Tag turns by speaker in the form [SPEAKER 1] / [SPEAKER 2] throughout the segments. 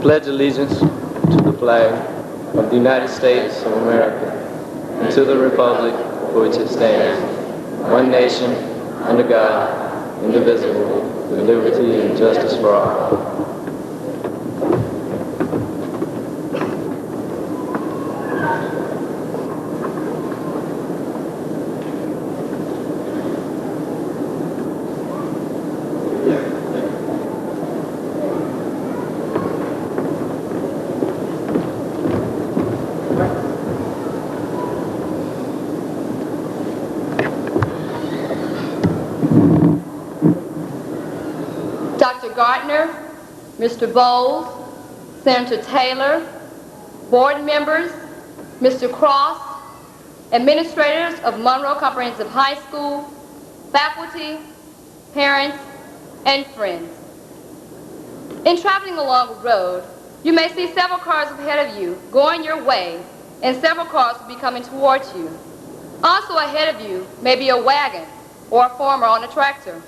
[SPEAKER 1] pledge allegiance to the flag of the United States of America and to the republic for which it stands, one nation, under God, indivisible, with liberty and justice for all.
[SPEAKER 2] Mr. Bowles, Senator Taylor, board members, Mr. Cross, administrators of Monroe Comprehensive High School, faculty, parents, and friends. In traveling along a road, you may see several cars ahead of you going your way, and several cars will be coming towards you. Also ahead of you may be a wagon or a farmer on a tractor.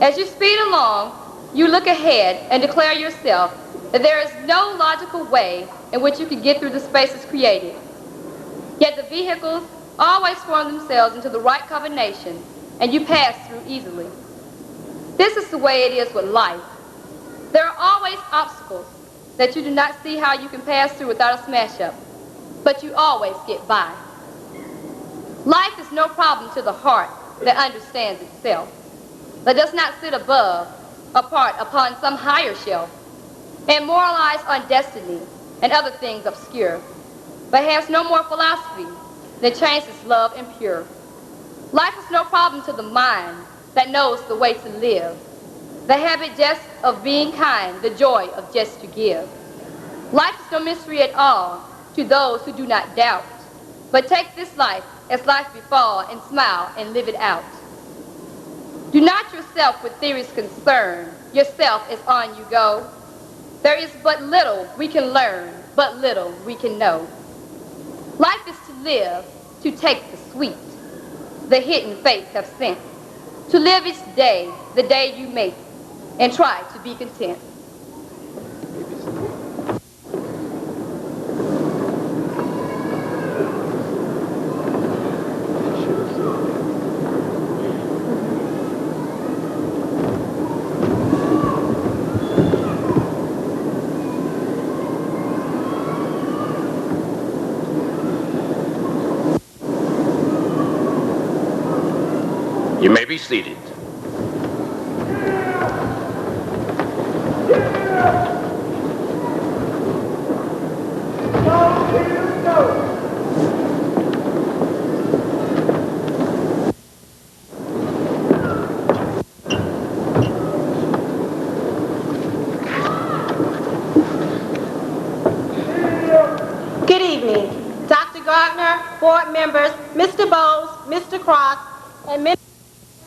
[SPEAKER 2] As you speed along, you look ahead and declare yourself that there is no logical way in which you can get through the spaces created. Yet the vehicles always form themselves into the right combination, and you pass through easily. This is the way it is with life. There are always obstacles that you do not see how you can pass through without a smash-up, but you always get by. Life is no problem to the heart that understands itself, that does not sit apart upon some higher shelf, and moralize on destiny and other things obscure, but has no more philosophy than chances love and pure. Life is no problem to the mind that knows the way to live, the habit just of being kind, the joy of just to give. Life is no mystery at all to those who do not doubt, but take this life as life befall and smile and live it out. Do not yourself with theories concern, yourself as on you go. There is but little we can learn, but little we can know. Life is to live, to take the sweet, the hidden fates have sent, to live each day, the day you make, and try to be content.
[SPEAKER 3] You may be seated.
[SPEAKER 4] Good evening, Dr. Gardner, board members, Mr. Bowles, Mr. Cross, and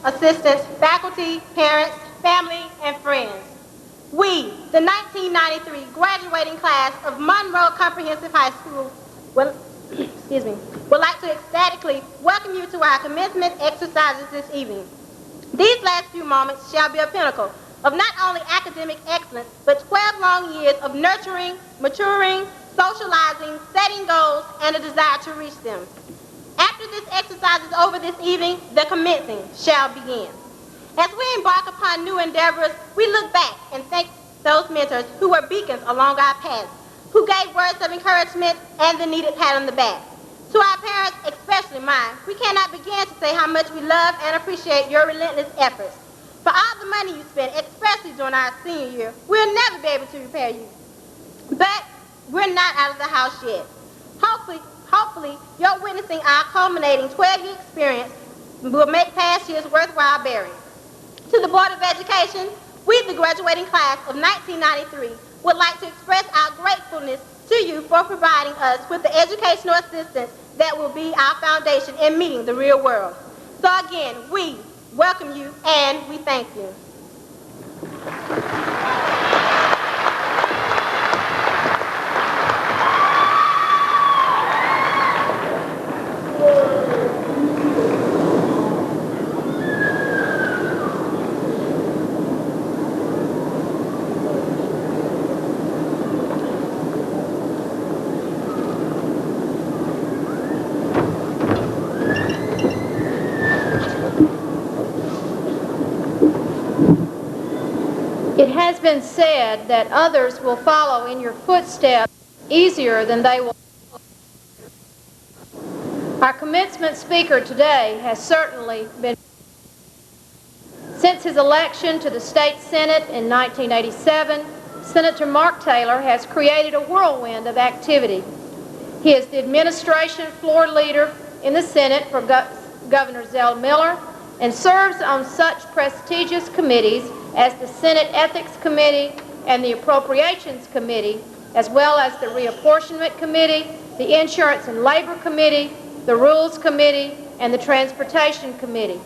[SPEAKER 4] assistants, faculty, parents, family, and friends. We, the 1993 graduating class of Monroe Comprehensive High School, would like to ecstatically welcome you to our commencement exercises this evening. These last few moments shall be a pinnacle of not only academic excellence, but 12 long years of nurturing, maturing, socializing, setting goals, and a desire to reach them. After this exercise is over this evening, the commencing shall begin. As we embark upon new endeavors, we look back and thank those mentors who were beacons along our paths, who gave words of encouragement and the needed pat on the back. To our parents, especially mine, we cannot begin to say how much we love and appreciate your relentless efforts. For all the money you spent, especially during our senior year, we'll never be able to repay you. But we're not out of the house yet. Hopefully, your witnessing our culminating 12-year experience will make past years worthwhile bearing. To the Board of Education, we, the graduating class of 1993, would like to express our gratefulness to you for providing us with the educational assistance that will be our foundation in meeting the real world. So again, we welcome you and we thank you.
[SPEAKER 5] has been said that others will follow in your footsteps easier than they will. Our commencement speaker today has certainly been. Since his election to the state Senate in 1987, Senator Mark Taylor has created a whirlwind of activity. He is the administration floor leader in the Senate for Governor Zell Miller and serves on such prestigious committees as the Senate Ethics Committee and the Appropriations Committee, as well as the Reapportionment Committee, the Insurance and Labor Committee, the Rules Committee, and the Transportation Committee.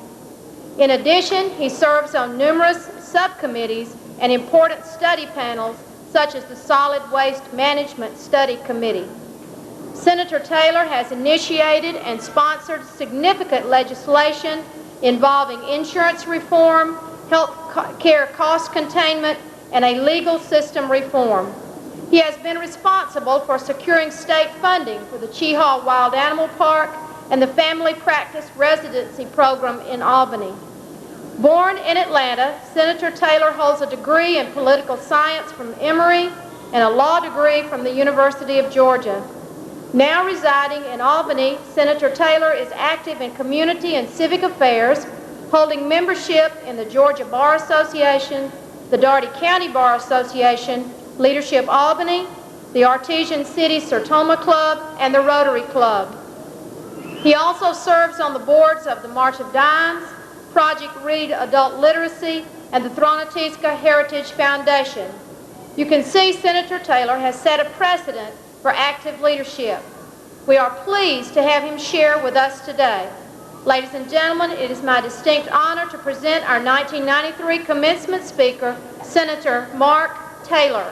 [SPEAKER 5] In addition, he serves on numerous subcommittees and important study panels, such as the Solid Waste Management Study Committee. Senator Taylor has initiated and sponsored significant legislation involving insurance reform, health care cost containment, and a legal system reform. He has been responsible for securing state funding for the Cheehaw Wild Animal Park and the Family Practice Residency Program in Albany. Born in Atlanta, Senator Taylor holds a degree in political science from Emory and a law degree from the University of Georgia. Now residing in Albany, Senator Taylor is active in community and civic affairs, holding membership in the Georgia Bar Association, the Dougherty County Bar Association, Leadership Albany, the Artesian City Sertoma Club, and the Rotary Club. He also serves on the boards of the March of Dimes, Project Read Adult Literacy, and the Thronatisca Heritage Foundation. You can see Senator Taylor has set a precedent for active leadership. We are pleased to have him share with us today. Ladies and gentlemen, it is my distinct honor to present our 1993 commencement speaker, Senator Mark Taylor.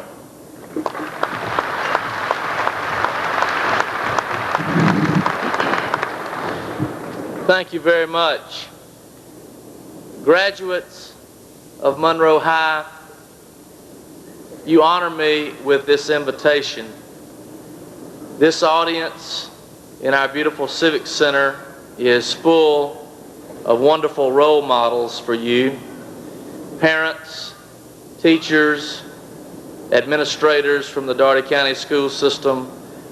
[SPEAKER 1] Thank you very much. Graduates of Monroe High, you honor me with this invitation. This audience in our beautiful Civic Center is full of wonderful role models for you. Parents, teachers, administrators from the Dougherty County school system,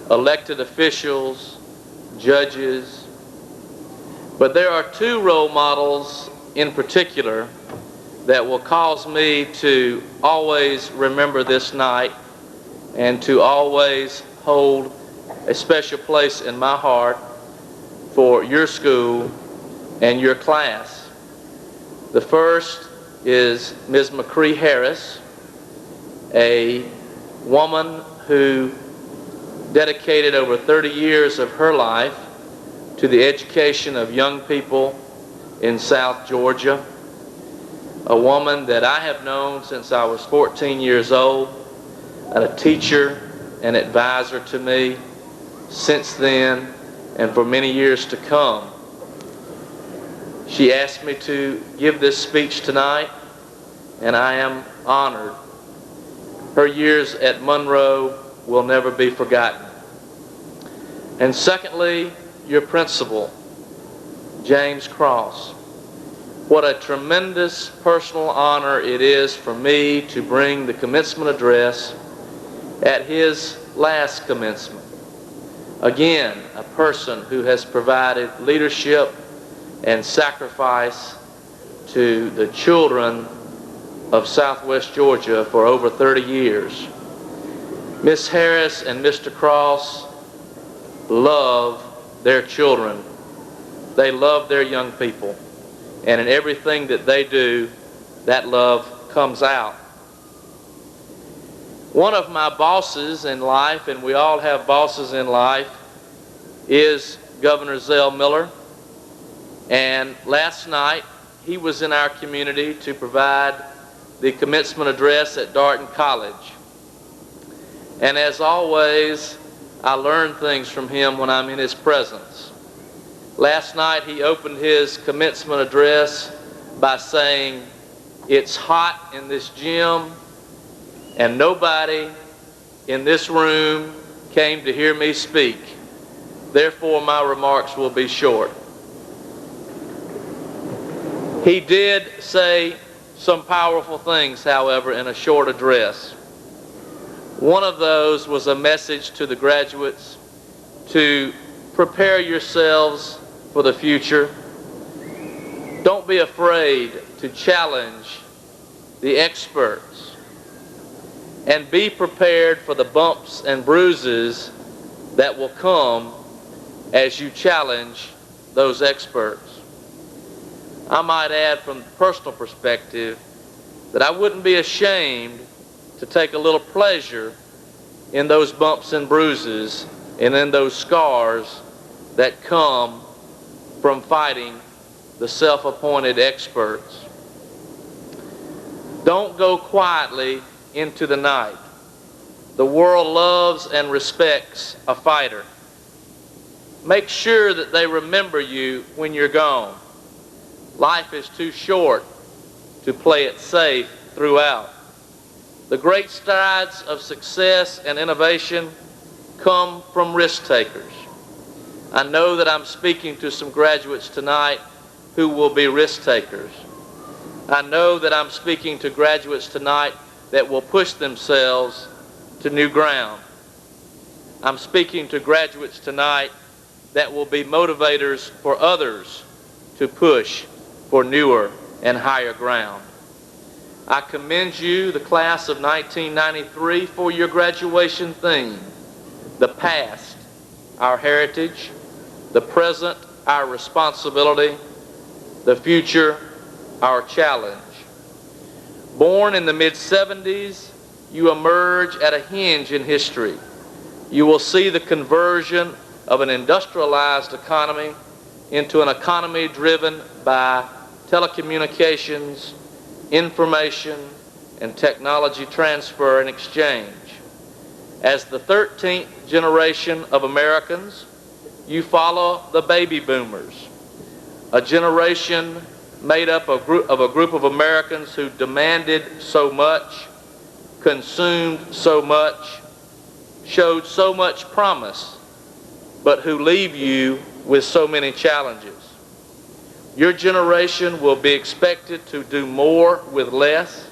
[SPEAKER 1] elected officials, judges. But there are two role models in particular that will cause me to always remember this night and to always hold a special place in my heart for your school and your class. The first is Ms. McCree Harris, a woman who dedicated over 30 years of her life to the education of young people in South Georgia, a woman that I have known since I was 14 years old, and a teacher and advisor to me since then and for many years to come. She asked me to give this speech tonight, and I am honored. Her years at Monroe will never be forgotten. And secondly, your principal, James Cross. What a tremendous personal honor it is for me to bring the commencement address at his last commencement. Again, a person who has provided leadership and sacrifice to the children of Southwest Georgia for over 30 years. Miss Harris and Mr. Cross love their children. They love their young people. And in everything that they do, that love comes out. One of my bosses in life, and we all have bosses in life, is Governor Zell Miller. And last night, he was in our community to provide the commencement address at Darton College. And as always, I learn things from him when I'm in his presence. Last night, he opened his commencement address by saying, "It's hot in this gym, and nobody in this room came to hear me speak. Therefore, my remarks will be short." He did say
[SPEAKER 6] some powerful things, however, in a short address. One of those was a message to the graduates to prepare yourselves for the future. Don't be afraid to challenge the experts, and be prepared for the bumps and bruises that will come as you challenge those experts. I might add from the personal perspective that I wouldn't be ashamed to take a little pleasure in those bumps and bruises and in those scars that come from fighting the self-appointed experts. Don't go quietly into the night. The world loves and respects a fighter. Make sure that they remember you when you're gone. Life is too short to play it safe throughout. The great strides of success and innovation come from risk takers. I know that I'm speaking to some graduates tonight who will be risk takers. I know that I'm speaking to graduates tonight that will push themselves to new ground. I'm speaking to graduates tonight that will be motivators for others to push for newer and higher ground. I commend you, the class of 1993, for your graduation theme: the past, our heritage; the present, our responsibility; the future, our challenge. Born in the mid-70s, you emerge at a hinge in history. You will see the conversion of an industrialized economy into an economy driven by telecommunications, information, and technology transfer and exchange. As the 13th generation of Americans, you follow the baby boomers, a generation made up of a group of Americans who demanded so much, consumed so much, showed so much promise, but who leave you with so many challenges. Your generation will be expected to do more with less,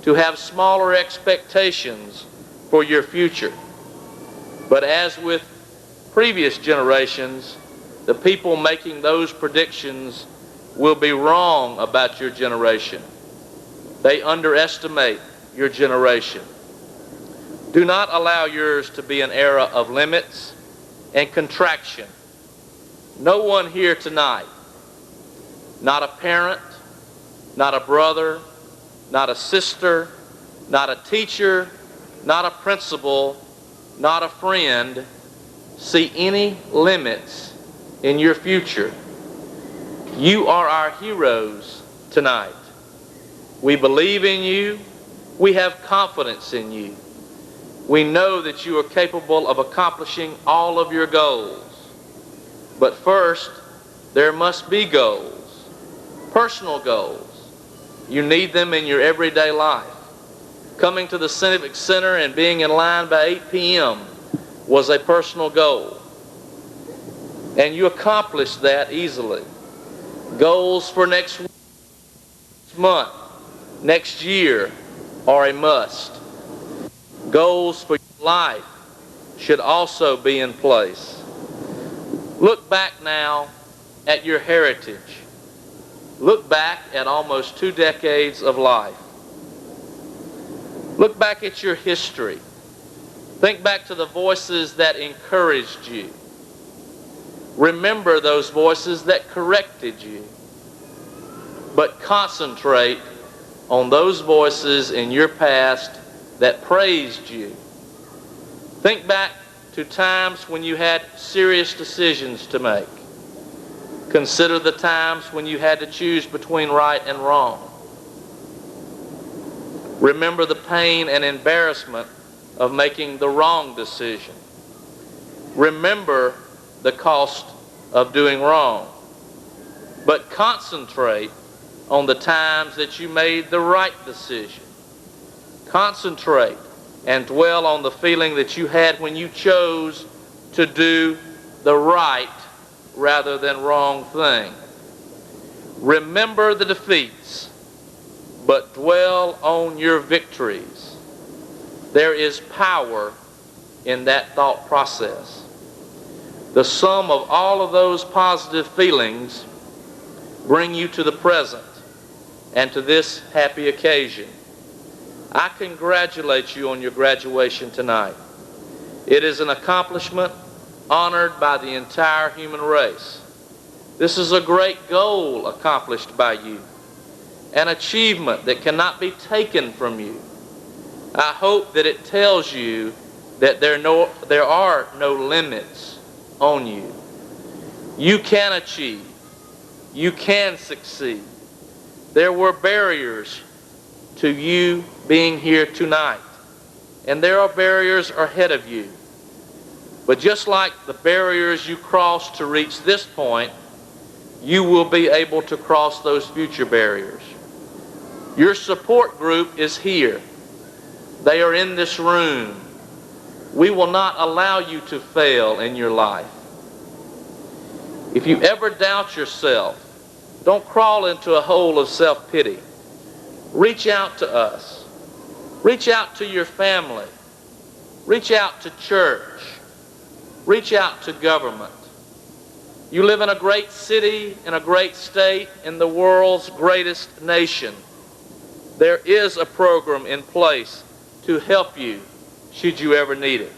[SPEAKER 6] to have smaller expectations for your future. But as with previous generations, the people making those predictions will be wrong about your generation. They underestimate your generation. Do not allow yours to be an era of limits and contraction. No one here tonight, not a parent, not a brother, not a sister, not a teacher, not a principal, not a friend, see any limits in your future. You are our heroes tonight. We believe in you. We have confidence in you. We know that you are capable of accomplishing all of your goals. But first, there must be goals, personal goals. You need them in your everyday life. Coming to the Civic Center and being in line by 8 p.m. was a personal goal. And you accomplished that easily. Goals for next month, next year are a must. Goals for your life should also be in place. Look back now at your heritage. Look back at almost 2 decades of life. Look back at your history. Think back to the voices that encouraged you. Remember those voices that corrected you. But concentrate on those voices in your past that praised you. Think back to times when you had serious decisions to make. Consider the times when you had to choose between right and wrong. Remember the pain and embarrassment of making the wrong decision. Remember the cost of doing wrong. But concentrate on the times that you made the right decision. Concentrate and dwell on the feeling that you had when you chose to do the right rather than wrong thing. Remember the defeats, but dwell on your victories. There is power in that thought process. The sum of all of those positive feelings bring you to the present and to this happy occasion. I congratulate you on your graduation tonight. It is an accomplishment honored by the entire human race. This is a great goal accomplished by you, an achievement that cannot be taken from you. I hope that it tells you that there are no limits on you. You can achieve. You can succeed. There were barriers to you being here tonight, and there are barriers ahead of you. But just like the barriers you crossed to reach this point, you will be able to cross those future barriers. Your support group is here. They are in this room. We will not allow you to fail in your life. If you ever doubt yourself, don't crawl into a hole of self-pity. Reach out to us. Reach out to your family. Reach out to church. Reach out to government. You live in a great city, in a great state, in the world's greatest nation. There is a program in place to help you should you ever need it.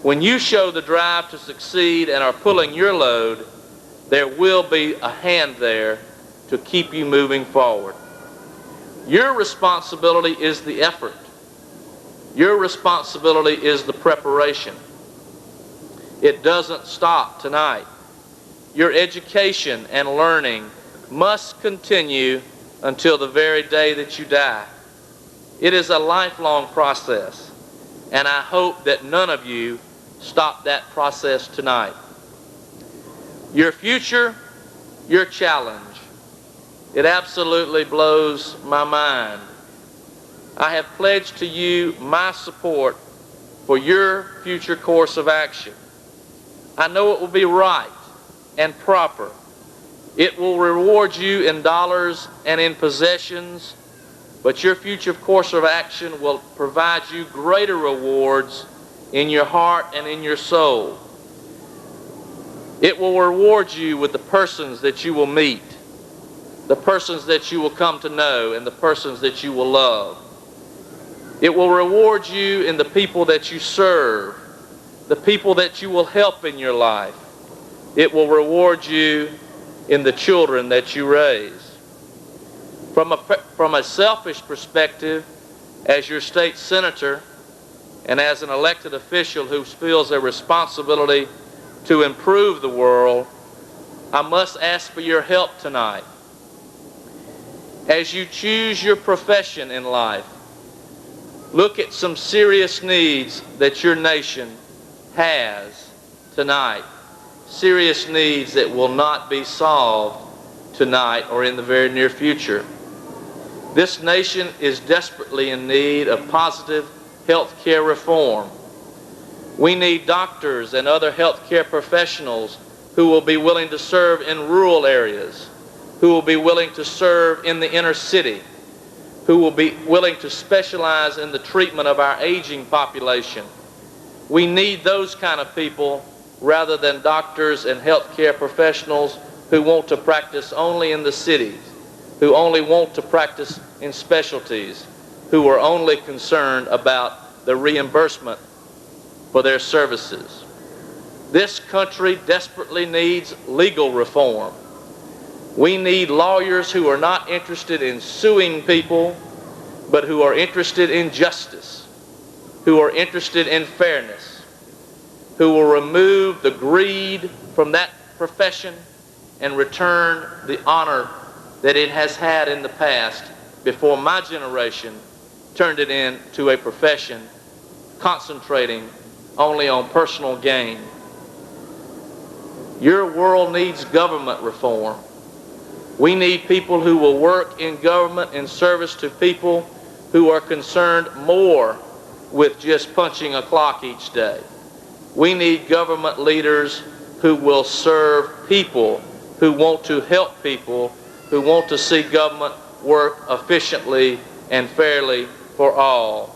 [SPEAKER 6] When you show the drive to succeed and are pulling your load, there will be a hand there to keep you moving forward. Your responsibility is the effort. Your responsibility is the preparation. It doesn't stop tonight. Your education and learning must continue until the very day that you die. It is a lifelong process, and I hope that none of you stop that process tonight. Your future, your challenge, it absolutely blows my mind. I have pledged to you my support for your future course of action. I know it will be right and proper. It will reward you in dollars and in possessions, but your future course of action will provide you greater rewards in your heart and in your soul. It will reward you with the persons that you will meet, the persons that you will come to know, and the persons that you will love. It will reward you in the people that you serve, the people that you will help in your life. It will reward you in the children that you raise. From a selfish perspective, as your state senator and as an elected official who feels a responsibility to improve the world, I must ask for your help tonight. As you choose your profession in life, look at some serious needs that your nation has tonight. Serious needs that will not be solved tonight or in the very near future. This nation is desperately in need of positive health care reform. We need doctors and other health care professionals who will be willing to serve in rural areas, who will be willing to serve in the inner city, who will be willing to specialize in the treatment of our aging population. We need those kind of people rather than doctors and healthcare professionals who want to practice only in the cities, who only want to practice in specialties, who are only concerned about the reimbursement for their services. This country desperately needs legal reform. We need lawyers who are not interested in suing people, but who are interested in justice, who are interested in fairness, who will remove the greed from that profession and return the honor that it has had in the past before my generation turned it into a profession concentrating only on personal gain. Your world needs government reform. We need people who will work in government in service to people who are concerned more with just punching a clock each day. We need government leaders who will serve people, who want to help people, who want to see government work efficiently and fairly for all.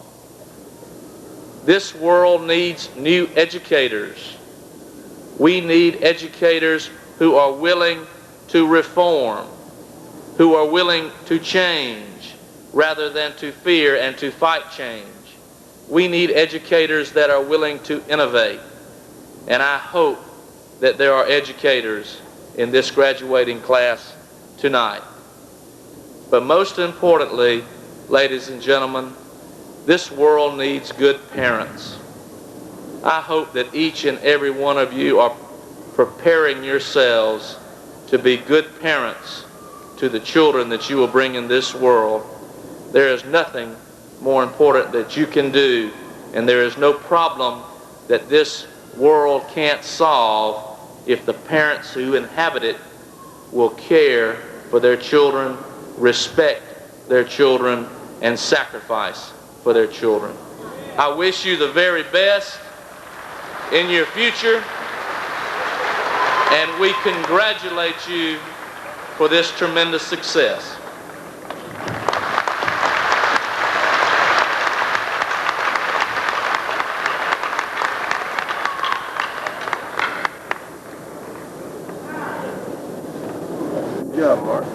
[SPEAKER 6] This world needs new educators. We need educators who are willing to reform, who are willing to change rather than to fear and to fight change. We need educators that are willing to innovate. And I hope that there are educators in this graduating class tonight. But most importantly, ladies and gentlemen, this world needs good parents. I hope that each and every one of you are preparing yourselves to be good parents to the children that you will bring in this world. There is nothing more important that you can do, and there is no problem that this world can't solve if the parents who inhabit it will care for their children, respect their children, and sacrifice for their children. I wish you the very best in your future, and we congratulate you for this tremendous success.
[SPEAKER 7] Good job, Mark.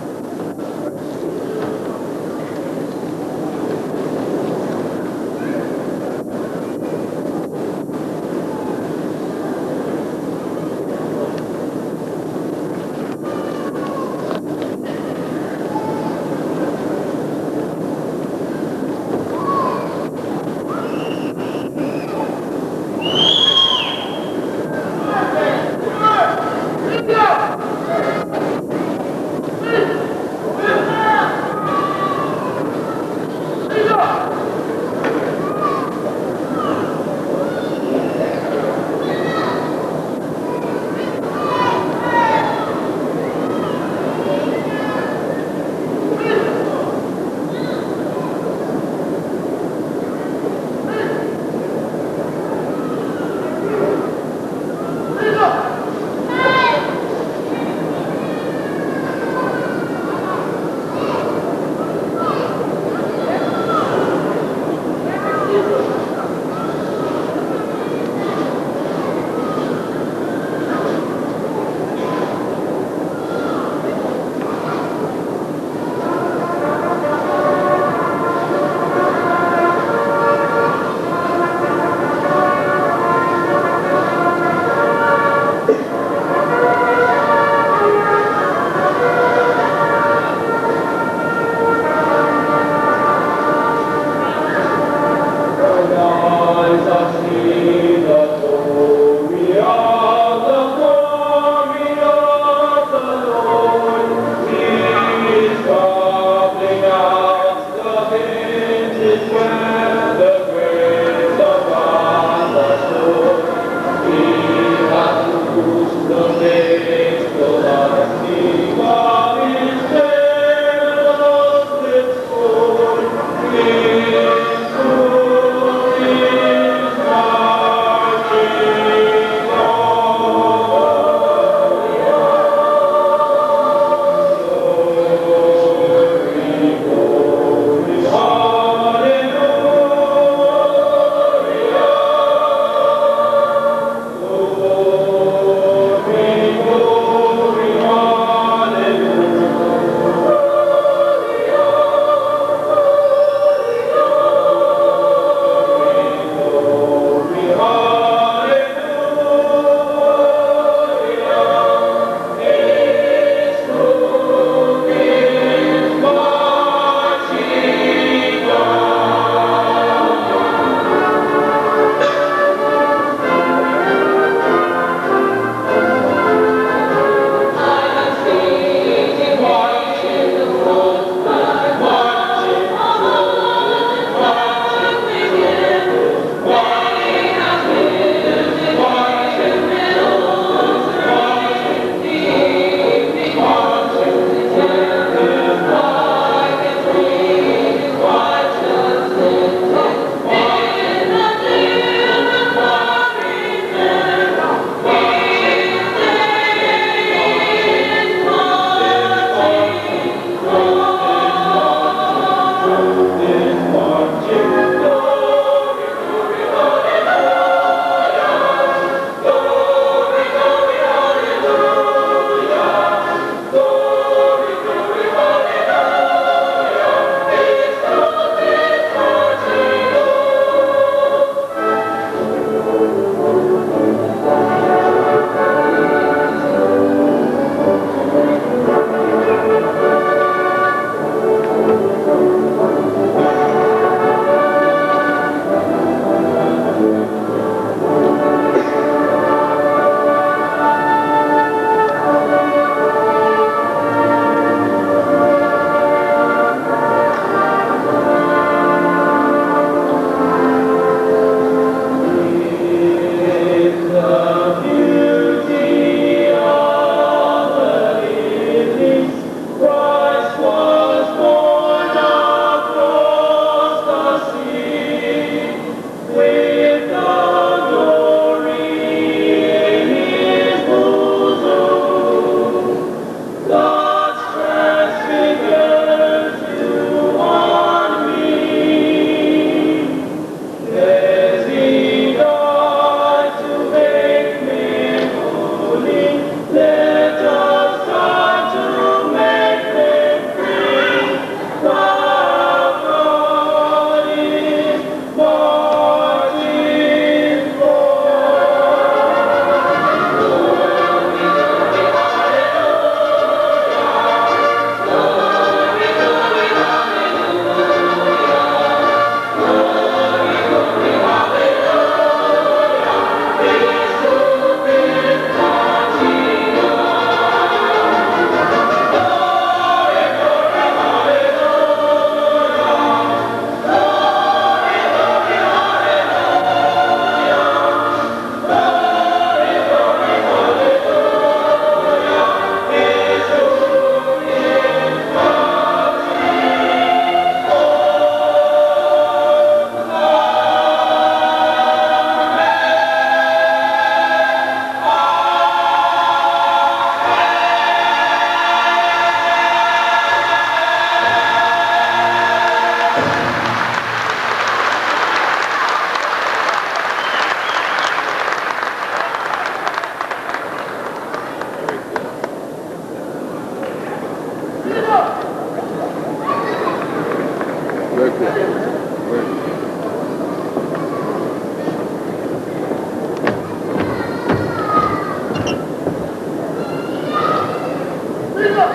[SPEAKER 8] Good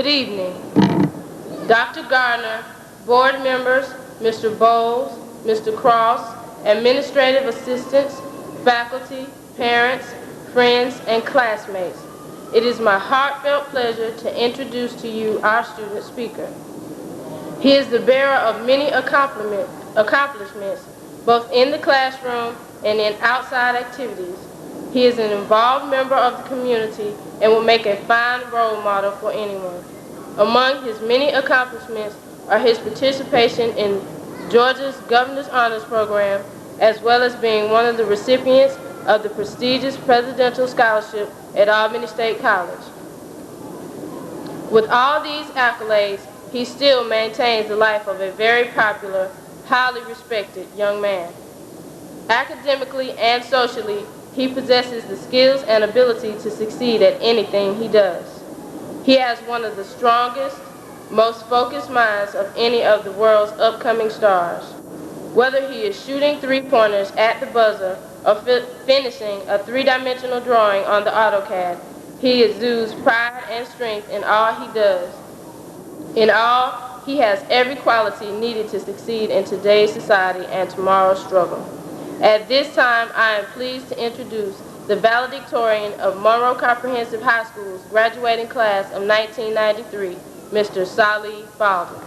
[SPEAKER 8] evening. Dr. Gardner, board members, Mr. Bowles, Mr. Cross, administrative assistants, faculty, parents, friends, and classmates. It is my heartfelt pleasure to introduce to you our student speaker. He is the bearer of many accomplishments, both in the classroom and in outside activities. He is an involved member of the community and will make a fine role model for anyone. Among his many accomplishments are his participation in Georgia's Governor's Honors Program, as well as being one of the recipients of the prestigious Presidential Scholarship at Albany State College. With all these accolades, he still maintains the life of a very popular, highly respected young man. Academically and socially, he possesses the skills and ability to succeed at anything he does. He has one of the strongest, most focused minds of any of the world's upcoming stars. Whether he is shooting three-pointers at the buzzer or finishing a three-dimensional drawing on the AutoCAD, he exudes pride and strength in all he does. In all, he has every quality needed to succeed in today's society and tomorrow's struggle. At this time, I am pleased to introduce the valedictorian of Monroe Comprehensive High School's graduating class of 1993, Mr. Salih Baldwin.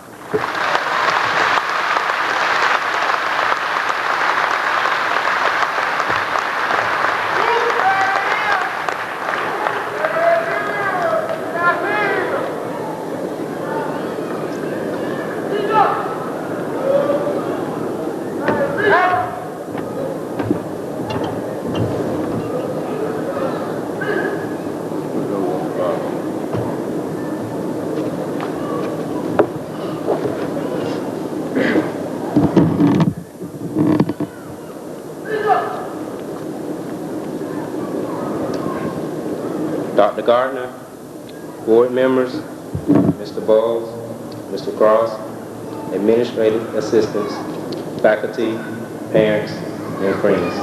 [SPEAKER 1] Dr. Gardner, board members, Mr. Bowles, Mr. Cross, administrative assistants, faculty, parents, and friends.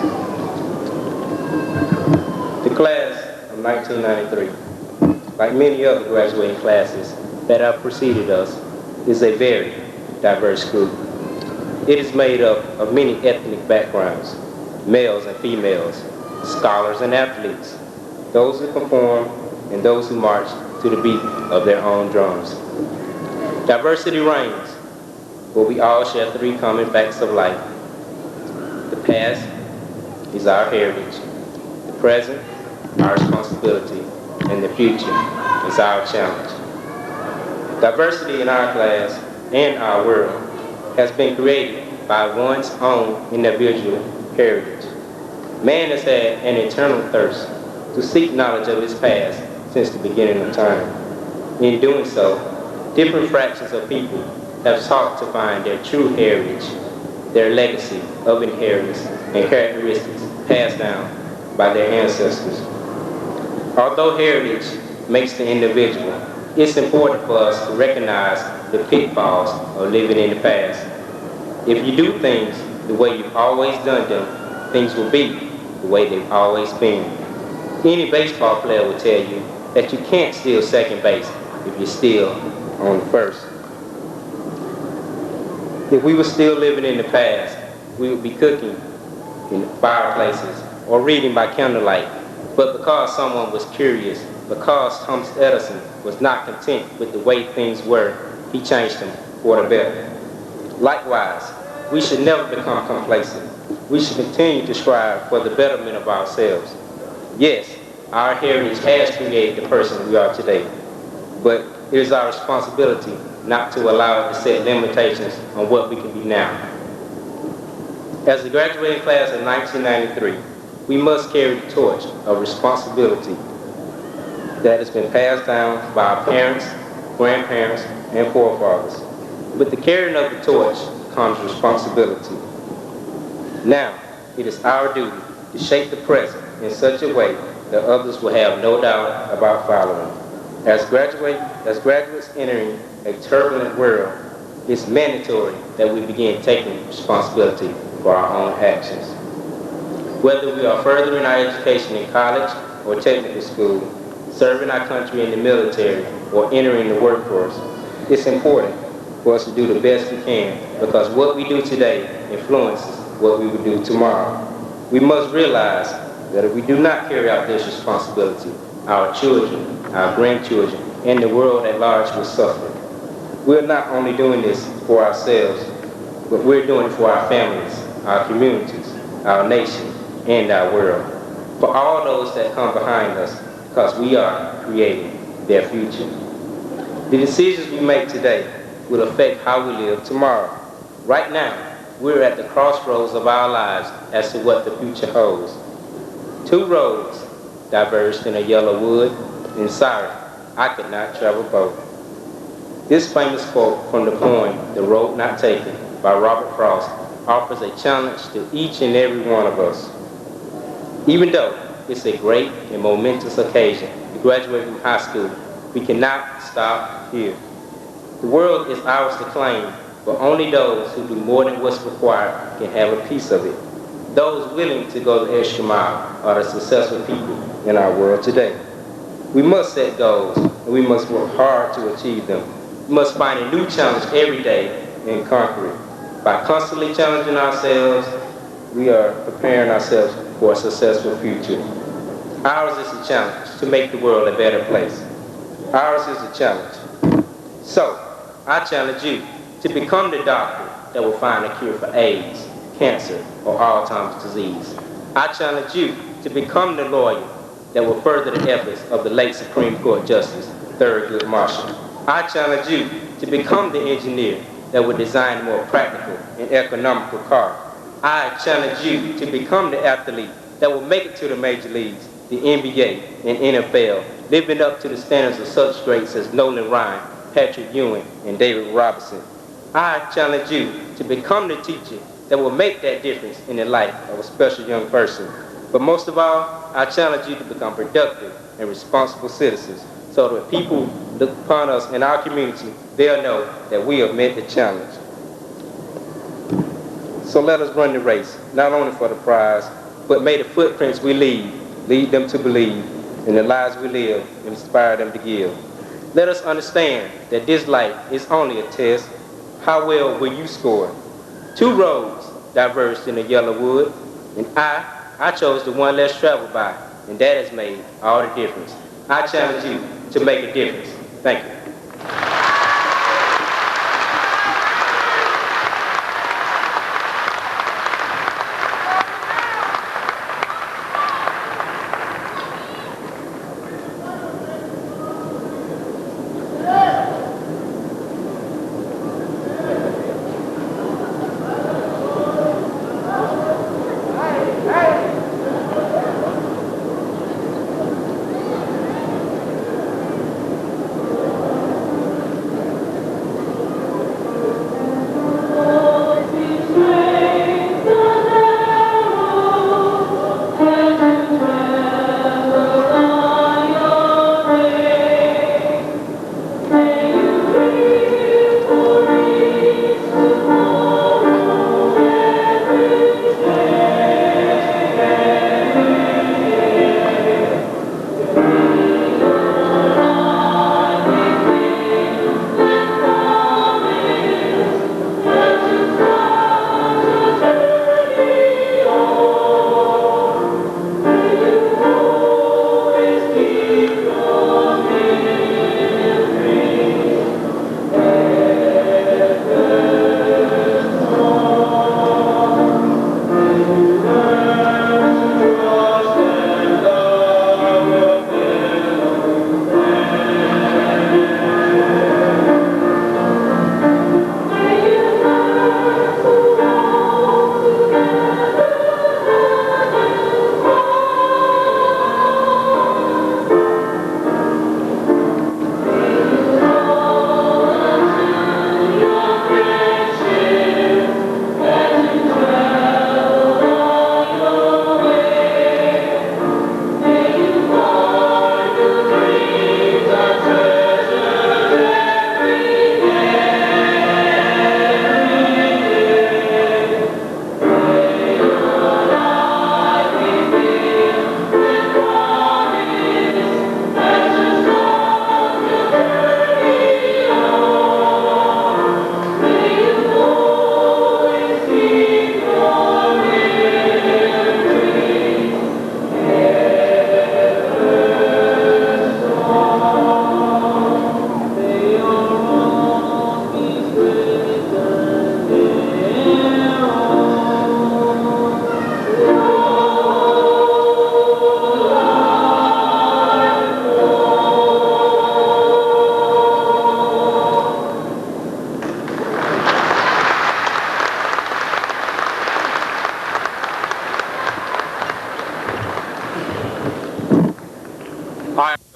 [SPEAKER 1] The class of 1993, like many other graduating classes that have preceded us, is a very diverse group. It is made up of many ethnic backgrounds, males and females, scholars and athletes, those who perform and those who march to the beat of their own drums. Diversity reigns, but we all share three common facts of life. The past is our heritage, the present, our responsibility, and the future is our challenge. Diversity in our class and our world has been created by one's own individual heritage. Man has had an eternal thirst to seek knowledge of his past since the beginning of time. In doing so, different fractions of people have sought to find their true heritage, their legacy of inheritance and characteristics passed down by their ancestors. Although heritage makes the individual, it's important for us to recognize the pitfalls of living in the past. If you do things the way you've always done them, things will be the way they've always been. Any baseball player will tell you that you can't steal second base if you're still on first. If we were still living in the past, we would be cooking in fireplaces or reading by candlelight. But because someone was curious, because Thomas Edison was not content with the way things were, he changed them for the better. Likewise, we should never become complacent. We should continue to strive for the betterment of ourselves. Yes, our heritage has created the person we are today, but it is our responsibility not to allow it to set limitations on what we can be now. As the graduating class of 1993, we must carry the torch of responsibility that has been passed down by our parents, grandparents, and forefathers. With the carrying of the torch comes responsibility. Now, it is our duty to shape the present in such a way that others will have no doubt about following. As graduates entering a turbulent world, it's mandatory that we begin taking responsibility
[SPEAKER 9] for our own actions. Whether we are furthering our education in college or technical school, serving our country in the military, or entering the workforce, it's important for us to do the best we can because what we do today influences what we will do tomorrow. We must realize that if we do not carry out this responsibility, our children, our grandchildren, and the world at large will suffer. We're not only doing this for ourselves, but we're doing it for our families, our communities, our nation, and our world. For all those that come behind us, because we are creating their future. The decisions we make today will affect how we live tomorrow. Right now, we're at the crossroads of our lives as to what the future holds. Two roads diverged in a yellow wood, and sorry, I could not travel both. This famous quote from the poem, The Road Not Taken, by Robert Frost, offers a challenge to each and every one of us. Even though it's a great and momentous occasion to graduate from high school, we cannot stop here. The world is ours to claim, but only those who do more than what's required can have a piece of it. Those willing to go the extra mile are the successful people in our world today. We must set goals, and we must work hard to achieve them. We must find a new challenge every day and conquer it. By constantly challenging ourselves, we are preparing ourselves for a successful future. Ours is a challenge to make the world a better place. Ours is a challenge. So, I challenge you to become the doctor that will find a cure for AIDS, cancer, or Alzheimer's disease. I challenge you to become the lawyer that will further the efforts of the late Supreme Court Justice Thurgood Marshall. I challenge you to become the engineer that will design a more practical and economical car. I challenge you to become the athlete that will make it to the major leagues, the NBA and NFL, living up to the standards of such greats as Nolan Ryan, Patrick Ewing, and David Robinson. I challenge you to become the teacher that will make that difference in the life of a special young person. But most of all, I challenge you to become productive and responsible citizens so that when people look upon us in our community, they'll know that we have met the challenge. So let us run the race, not only for the prize, but may the footprints we leave lead them to believe, and the lives we live inspire them to give. Let us understand that this life is only a test. How well will you score? Two roads diverged in the yellow wood, and I chose the one less traveled by, and that has made all the difference. I challenge you to make a difference. Thank you.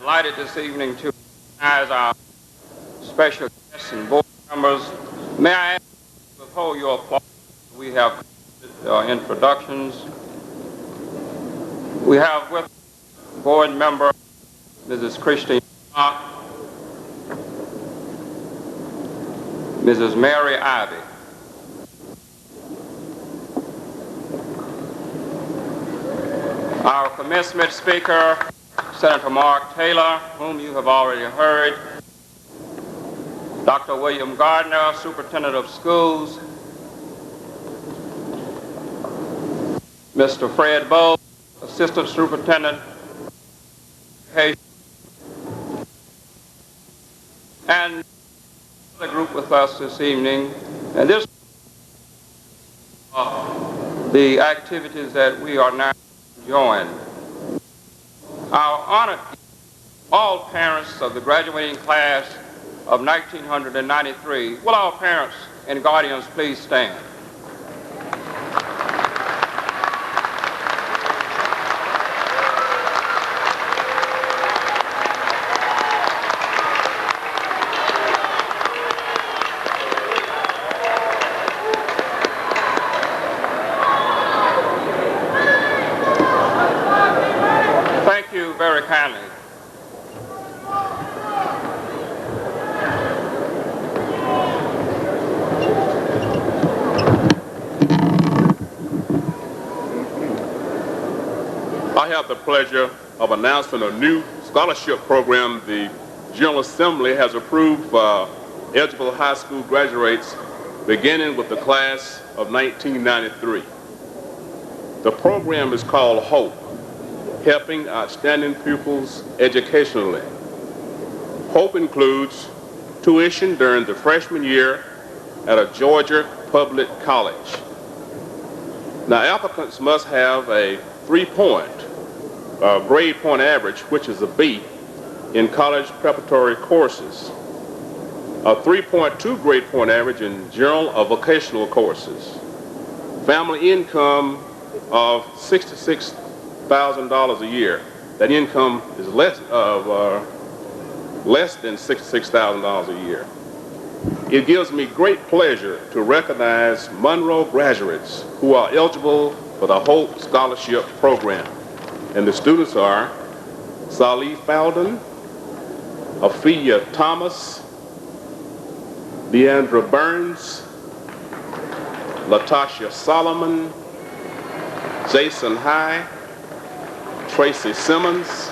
[SPEAKER 7] delighted this evening to recognize our special guests and board members. May I ask you to withhold your applause? We have introductions. We have with board member Mrs. Christine Clark, Mrs. Mary Ivy. Our commencement speaker, Senator Mark Taylor, whom you have already heard, Dr. William Gardner, Superintendent of Schools, Mr. Fred Bowles, Assistant Superintendent of Education, and the group with us this evening. And this the activities that we are now enjoying. Our honor, all parents of the graduating class of 1993. Will our parents and guardians please stand? Thank you very kindly.
[SPEAKER 10] I have the pleasure of announcing a new scholarship program the General Assembly has approved for eligible high school graduates beginning with the class of 1993. The program is called HOPE, Helping Outstanding Pupils Educationally. HOPE includes tuition during the freshman year at a Georgia public college. Now, applicants must have a 3-point grade point average, which is a B, in college preparatory courses, a 3.2 grade point average in general or vocational courses, family income of $66,000 a year. That income is less than $66,000 a year. It gives me great pleasure to recognize Monroe graduates who are eligible for the HOPE Scholarship Program. And the students are Salih Fowden, Afia Thomas, Deandra Burns, Latasha Solomon, Jason High, Tracy Simmons,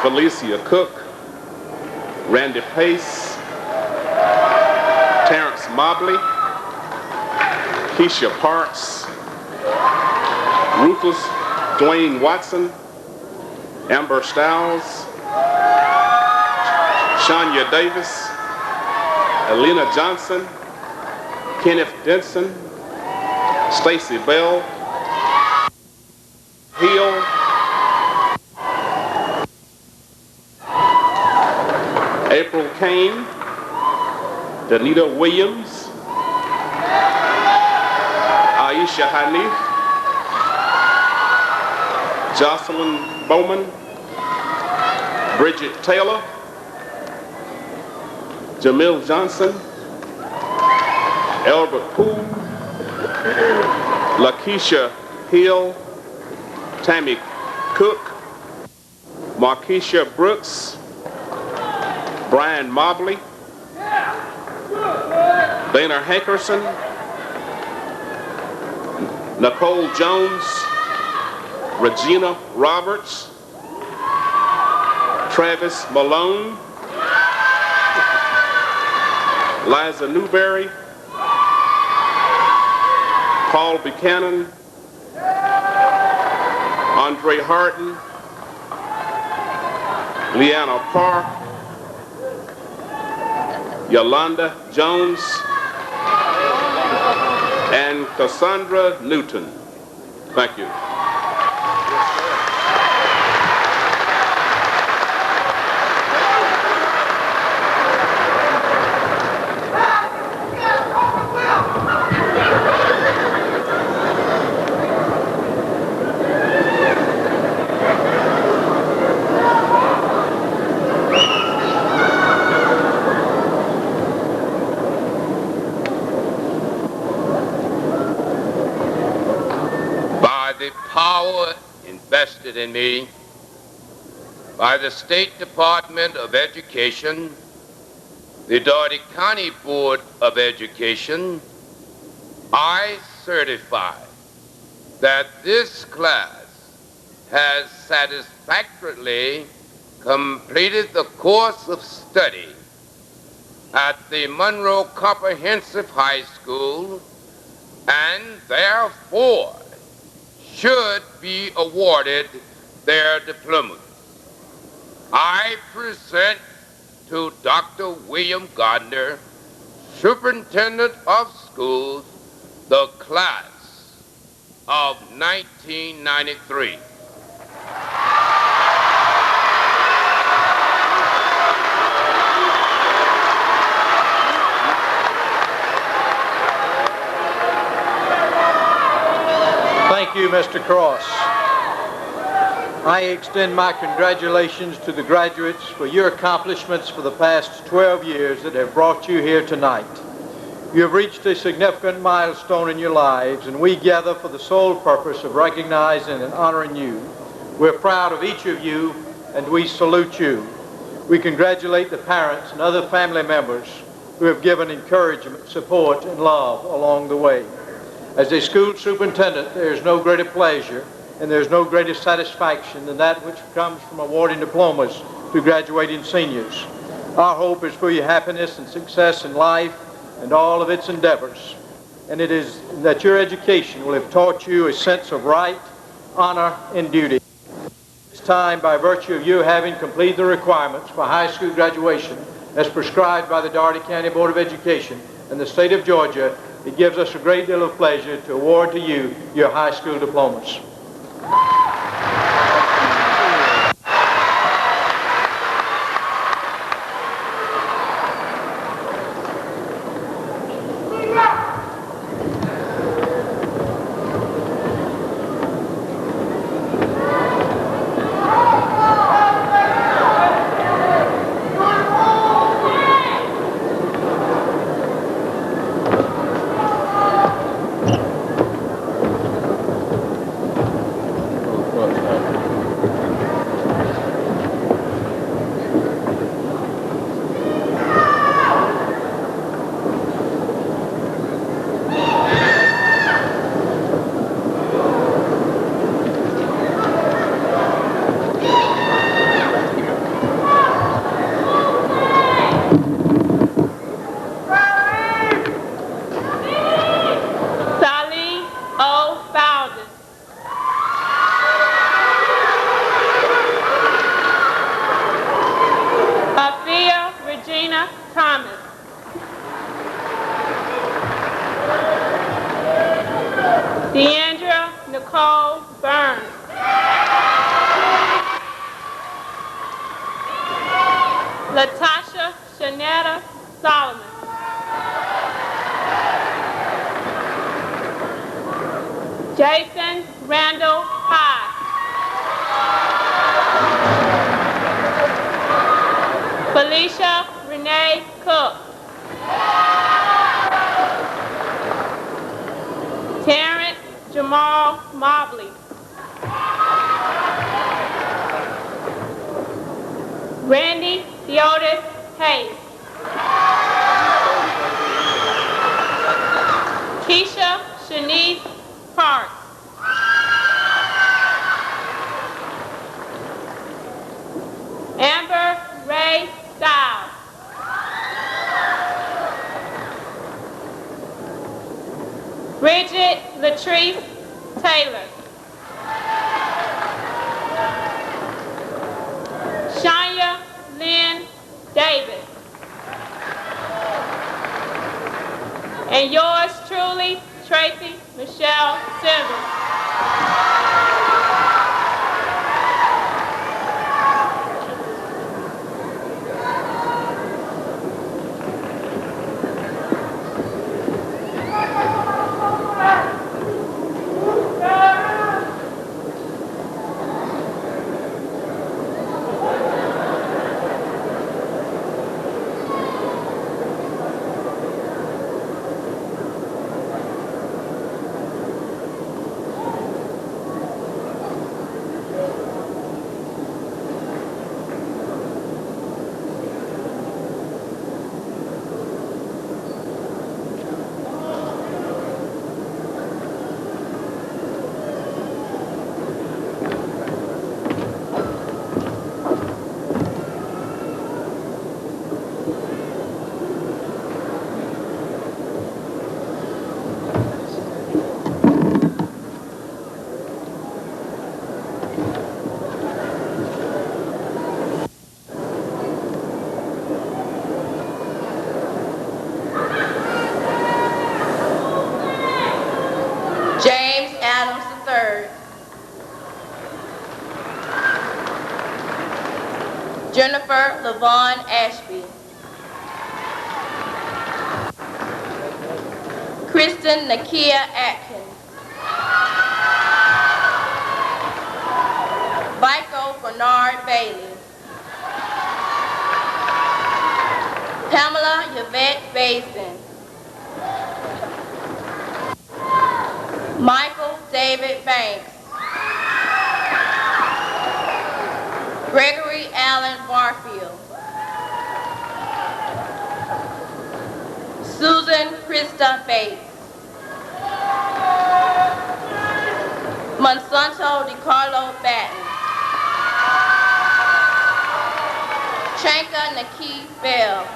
[SPEAKER 10] Felicia Cook, Randy Pace, Terrence Mobley, Keisha Parks, Rufus Dwayne Watson, Amber Stiles, Shania Davis, Elena Johnson, Kenneth Denson, Stacy Bell, Hill, April Kane, Danita Williams, Aisha Hanif, Jocelyn Bowman, Bridget Taylor, Jamil Johnson, Albert Poole, Lakeisha Hill, Tammy Cook, Markeisha Brooks, Brian Mobley, Dana Hankerson, Nicole Jones, Regina Roberts, Travis Malone, Liza Newberry, Paul Buchanan, Andre Harden, Leanna Park, Yolanda Jones, and Cassandra Newton. Thank you.
[SPEAKER 3] power invested in me by the State Department of Education, the Dougherty County Board of Education, I certify that this class has satisfactorily completed the course of study at the Monroe Comprehensive High School and therefore should be awarded their diplomas. I present to Dr. William Gardner, Superintendent of Schools, the class of 1993.
[SPEAKER 11] Thank you, Mr. Cross. I extend my congratulations to the graduates for your accomplishments for the past 12 years that have brought you here tonight. You have reached a significant milestone in your lives, and we gather for the sole purpose of recognizing and honoring you. We're proud of each of you, and we salute you. We congratulate the parents and other family members who have given encouragement, support, and love along the way. As a school superintendent, there is no greater pleasure and there is no greater satisfaction than that which comes from awarding diplomas to graduating seniors. Our hope is for your happiness and success in life and all of its endeavors. And it is that your education will have taught you a sense of right, honor, and duty. This time, by virtue of you having completed the requirements for high school graduation as prescribed by the Dougherty County Board of Education and the state of Georgia, it gives us a great deal of pleasure to award to you your high school diplomas.
[SPEAKER 8] 3rd. Jennifer LaVon Ashby. Kristen Nakia Atkins. Michael Bernard Bailey. Pamela Yvette Basin. Michael David Banks. Gregory Allen Barfield. Susan Krista Bates. Monsanto DiCarlo Batten. Chanka Naki Bell.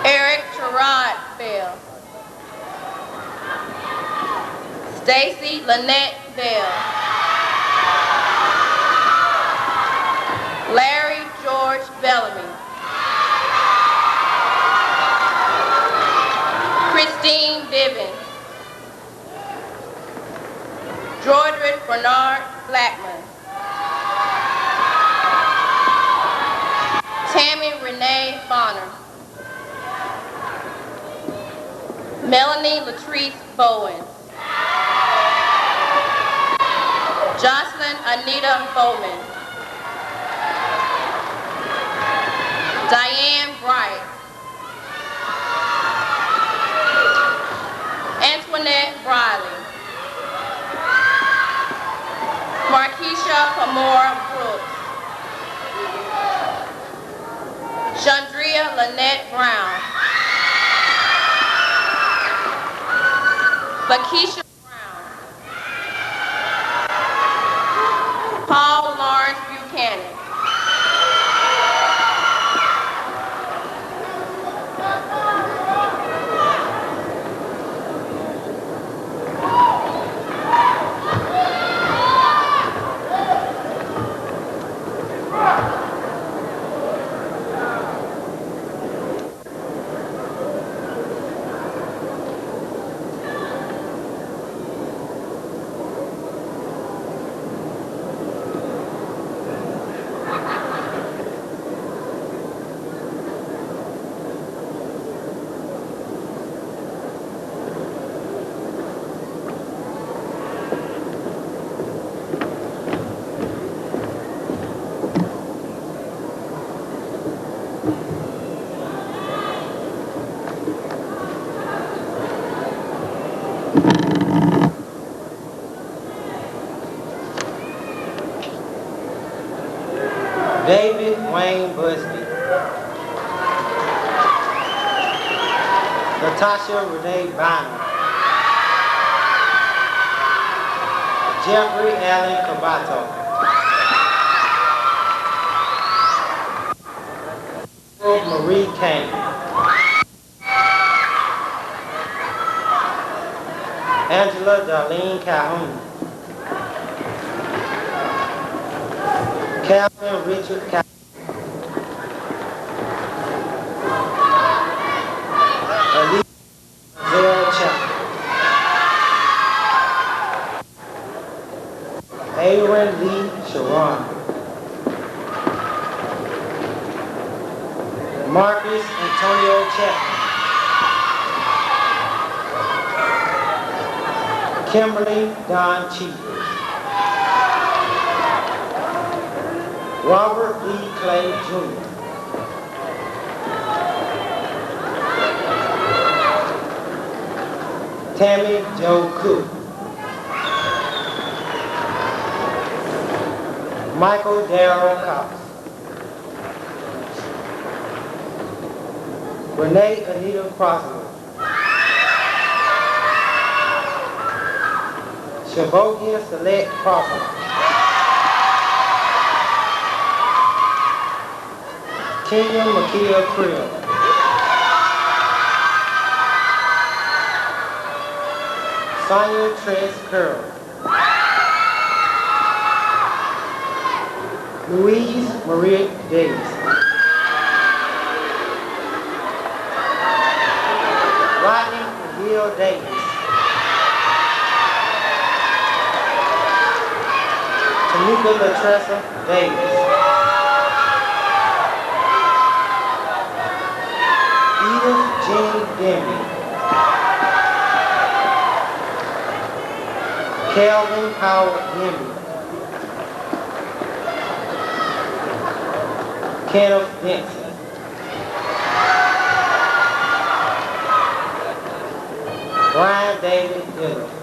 [SPEAKER 8] Eric Gerard Bell. Stacy Lynette Bell. Larry George Bellamy. Christine Bivens. Jordred Bernard Blackman. Tammy Renee Bonner. Melanie Latrice Bowen. Jocelyn Anita Bowman. Diane Bright. Antoinette Briley. Markeisha Pamora Brooks. Chandria Lynette Brown. Lakeisha Brown. Paul Lawrence Buchanan.
[SPEAKER 12] David Wayne Busby. Natasha Renee Bonner. Jeffrey Allen Cabato. Marie Kane. Angela Darlene Calhoun. Calvin Richard Calhoun. Elise Zell Chapman. Aaron Lee Sharon. Marcus Antonio Chapman. Kimberly Don Cheapers. Robert E. Clay Jr. Tammy Joe Cook. Michael Darrell Cox. Renee Anita Crosby. Shavogia Select Crawford. Kenya Makia Creel. Sonia Tress Curl. Louise Maria Davis. Rodney Hill Davis. Tamika Latressa Davis. Edith Jean Denby. Calvin Howard Denby. Kenneth Denson. Brian David Dillon.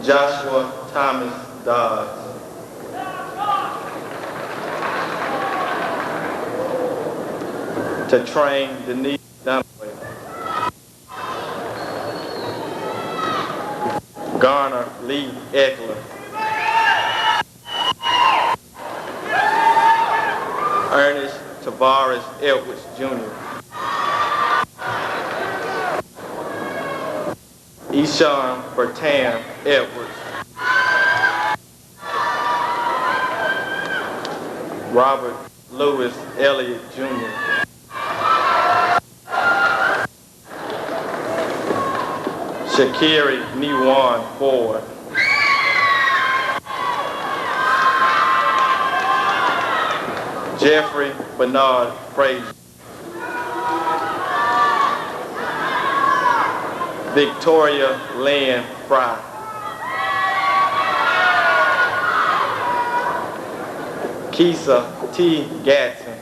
[SPEAKER 13] Joshua Thomas Dodds. To train Denise Dunaway. Garner Lee Eckler. Ernest Tavares Edwards Jr. Eshawn Bertan Edwards. Robert Lewis Elliott Jr. Shakiri Niwan Ford. Jeffrey Bernard Frazier. Victoria Lynn Fry. Keisa T. Gatson.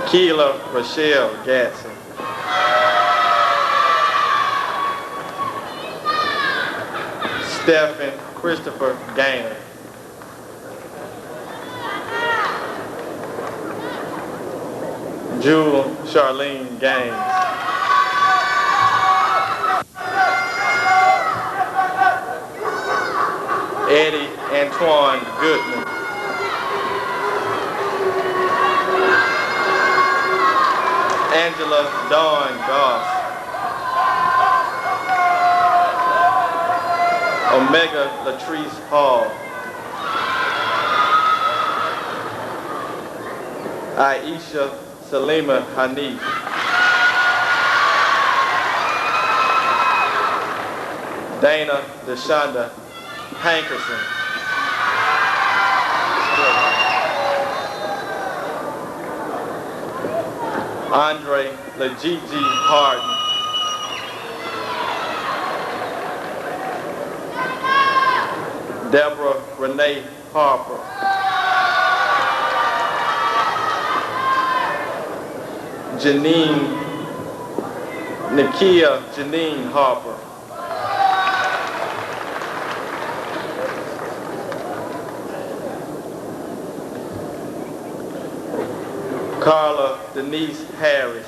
[SPEAKER 13] Keela Rochelle Gatson. Stephen Christopher Gaynor. Jewel Charlene Gaines. Eddie Antoine Goodman. Angela Dawn Goss. Omega Latrice Hall. Aisha Salima Hanif. Dana Deshonda Hankerson. Andre Lajiji Harden. Deborah Renee Harper. Janine Nakia Janine Harper. Carla Denise Harris.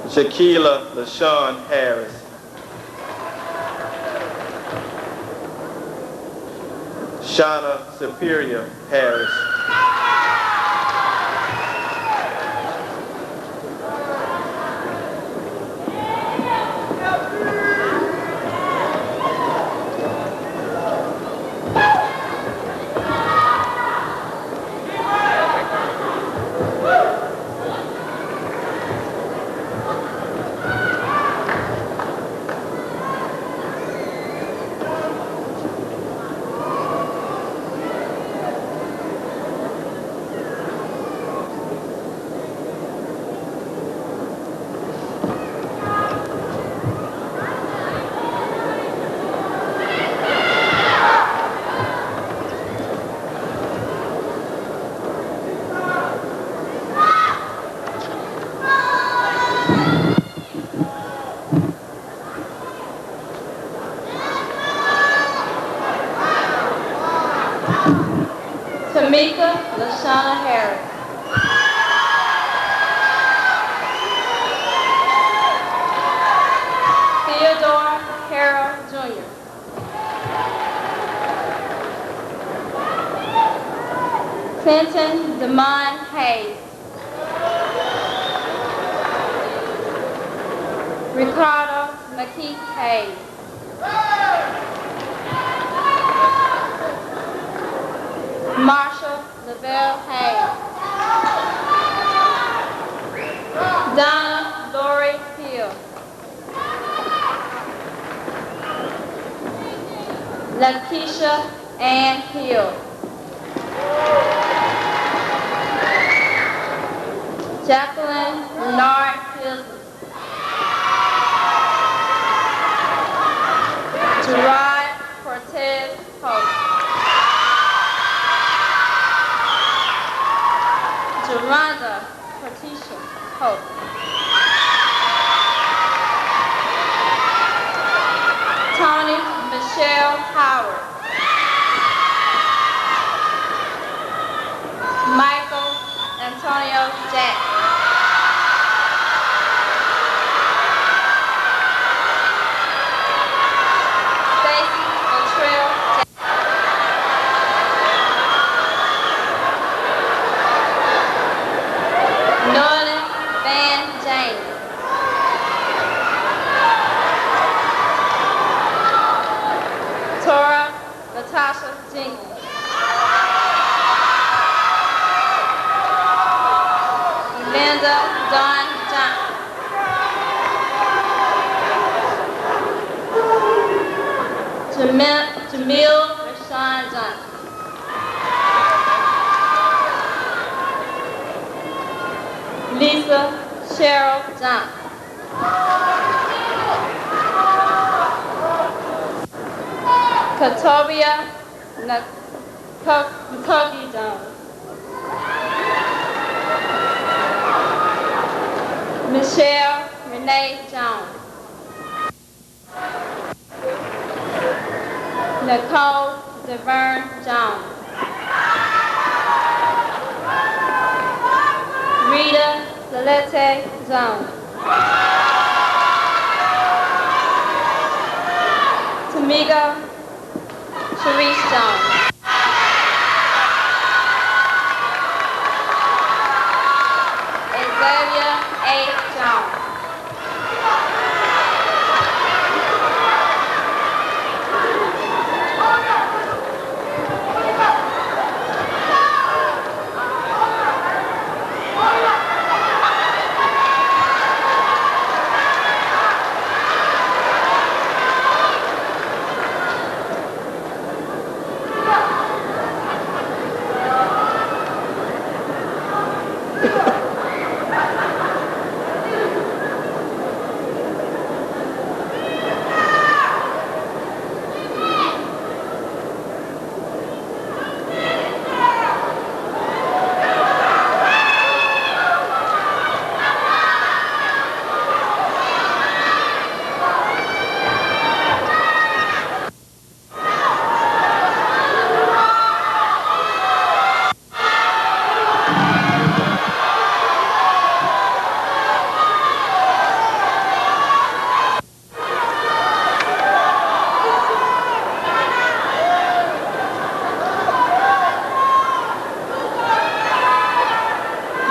[SPEAKER 13] Shaquila LaShawn Harris. Shauna Superior Harris.
[SPEAKER 2] Tamika LaShawna Harris. Theodore Harrell Jr. Clinton Demond Hayes. Ricardo McKee Hayes. Marshall Lavelle Hayes. Donna Lori Hill. Lakeisha Ann Hill. Jacqueline Bernard Hilton. Gerard Cortez Hope. Geronda Patricia Hope. Tony Michelle Howard. Michael Antonio Jackson. Stacy Latrell Jackson. Nolan Van James. Tora Natasha Jenkins. Linda Dawn Johnson. Jamil Rashawn Johnson. Lisa Cheryl Johnson. Katobia Nakoki Jones. Michelle Renee Jones. Nicole Deverne Jones. Rita Salete Jones. Tamika Sharice Jones. Xavier A. Jones.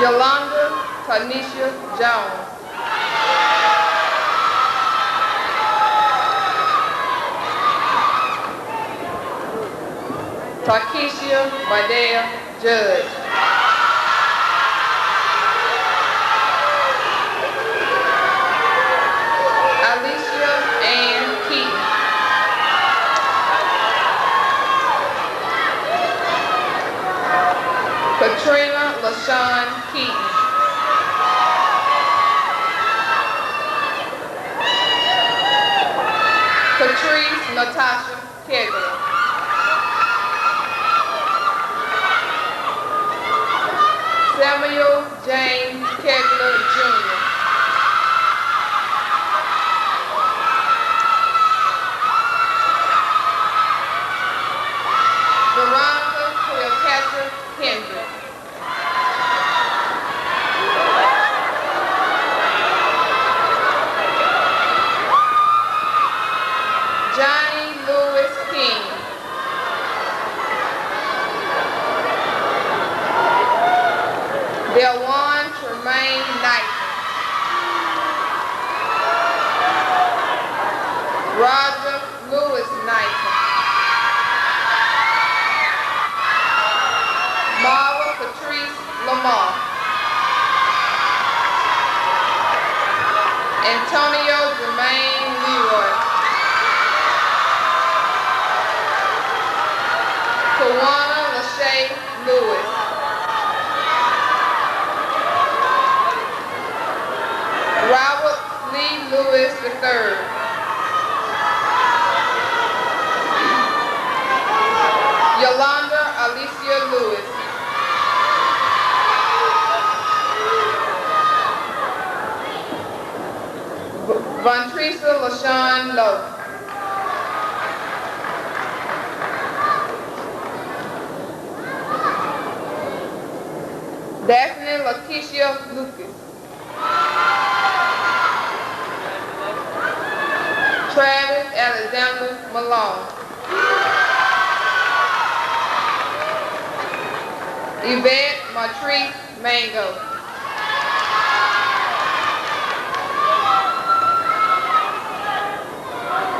[SPEAKER 8] Yolanda Tanisha Jones. Takeshia Badea Judge. Alicia Ann Keaton. Katrina LaShawn Keaton. Patrice Natasha Kegler. Samuel James Kegler Jr. Veronica Ezra Kendrick. Johnny Lewis King. Delwan Tremaine Knight. Roger Lewis Knight. Mara Patrice Lamar. Antonio Jermaine Leroy. Kawana Lachey Lewis. Robert Lee Lewis III. Yolanda Alicia Lewis. Vontresa LaShawn Lowe. Daphne Lakeisha Lucas. Travis Alexander Malone. Yvette Matrice Mango.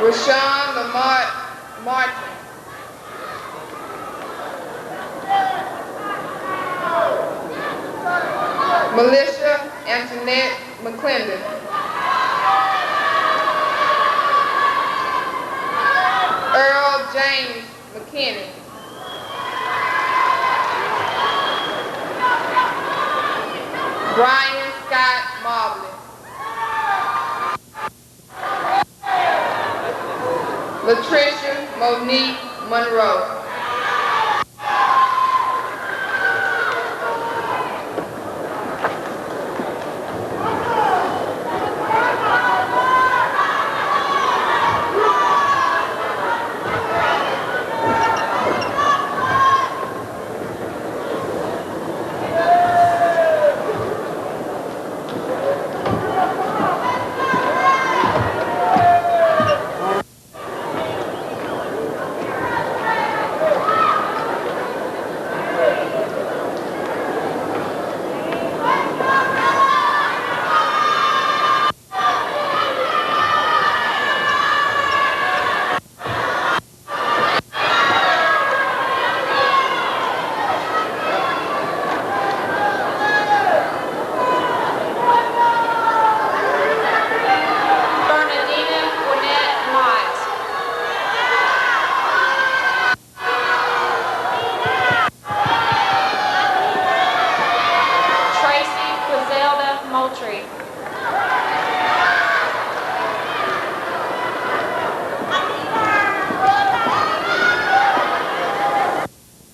[SPEAKER 8] Rashawn Lamont Martin. Melissa Antoinette McClendon. Earl James McKinney. Brian Scott Mobley. Latricia Monique Monroe.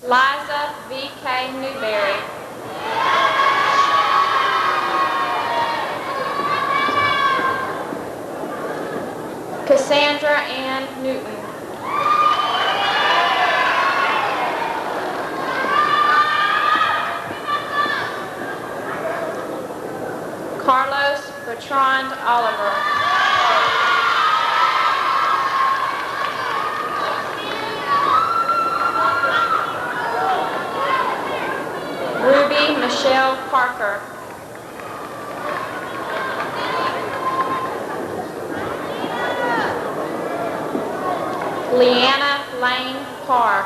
[SPEAKER 5] Liza V.K. Newberry. Cassandra Ann Newton. Carlos Bertrand Oliver. Ruby Michelle Parker. Leanna Lane Parr.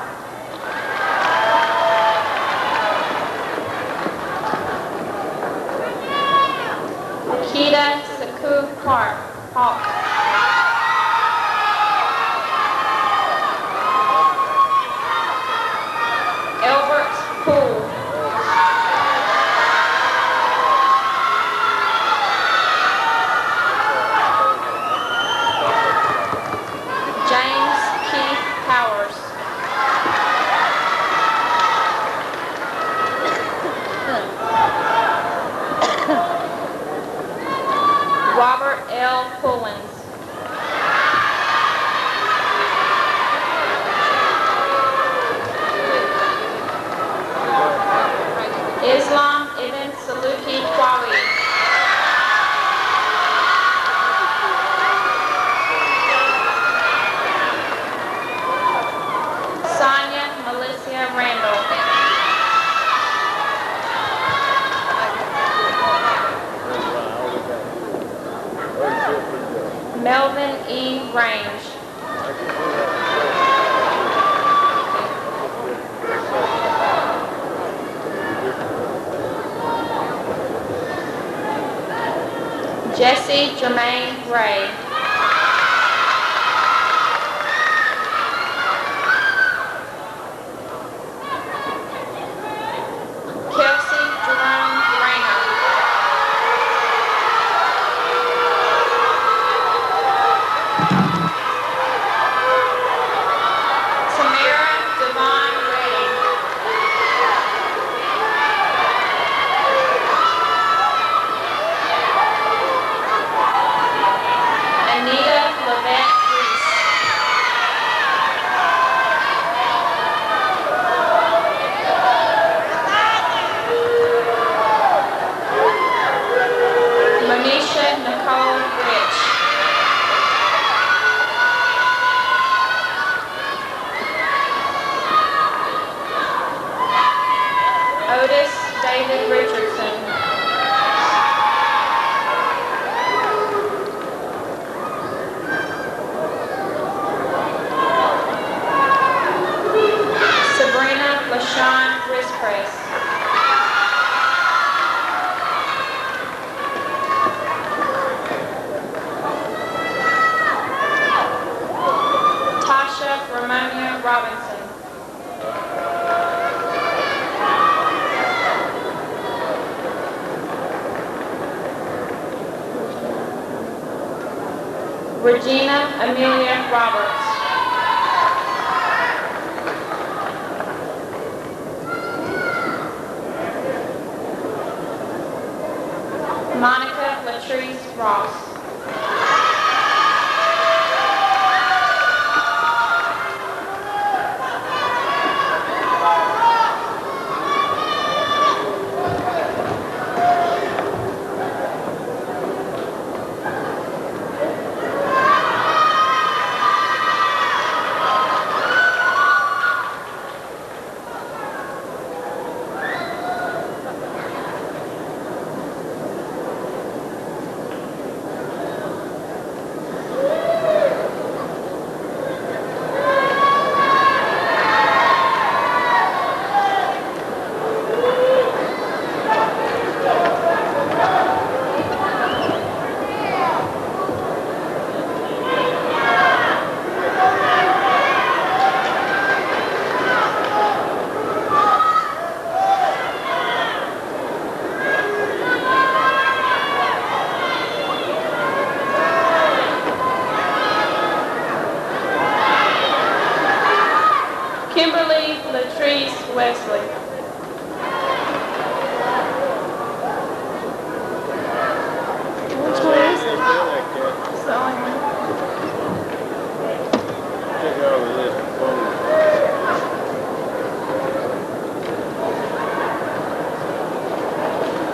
[SPEAKER 5] Akita Saku Park. Albert Poole. James Keith Powers.
[SPEAKER 8] Randall. Melvin E. Range. Jesse Jermaine Gray. Kelsey Jerome Rayner. Tamara Devon Redding. Anita Lavette Reese. Monisha Nicole Rich. Otis David Richardson. Sabrina LaShawn Rispress. Tasha Ramonia Robinson. Regina Amelia Roberts. Monica Latrice Ross. Kimberly Latrice Wesley. Which one is it? It's the only one.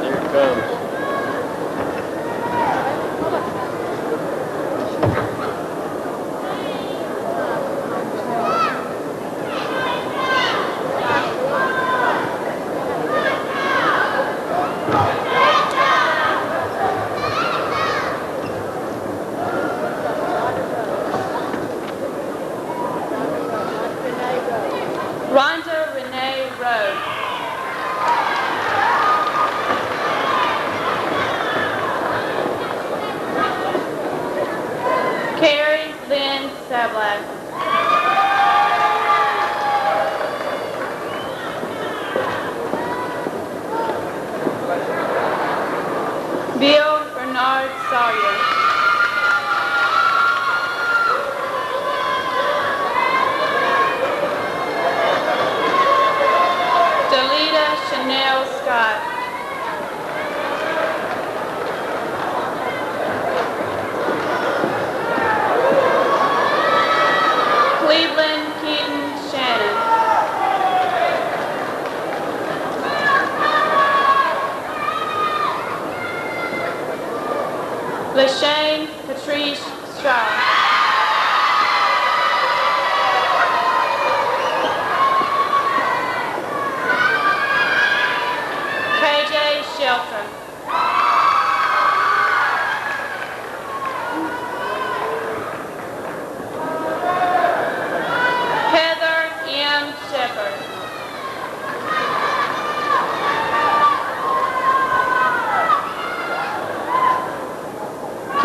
[SPEAKER 10] Here it comes.
[SPEAKER 8] Rhonda Renee Rowe. Carrie Lynn Sablack. Bill Bernard Sawyer. Delita Chanel Scott. Cleveland Keaton Shannon. LaShane Patrice Shaw.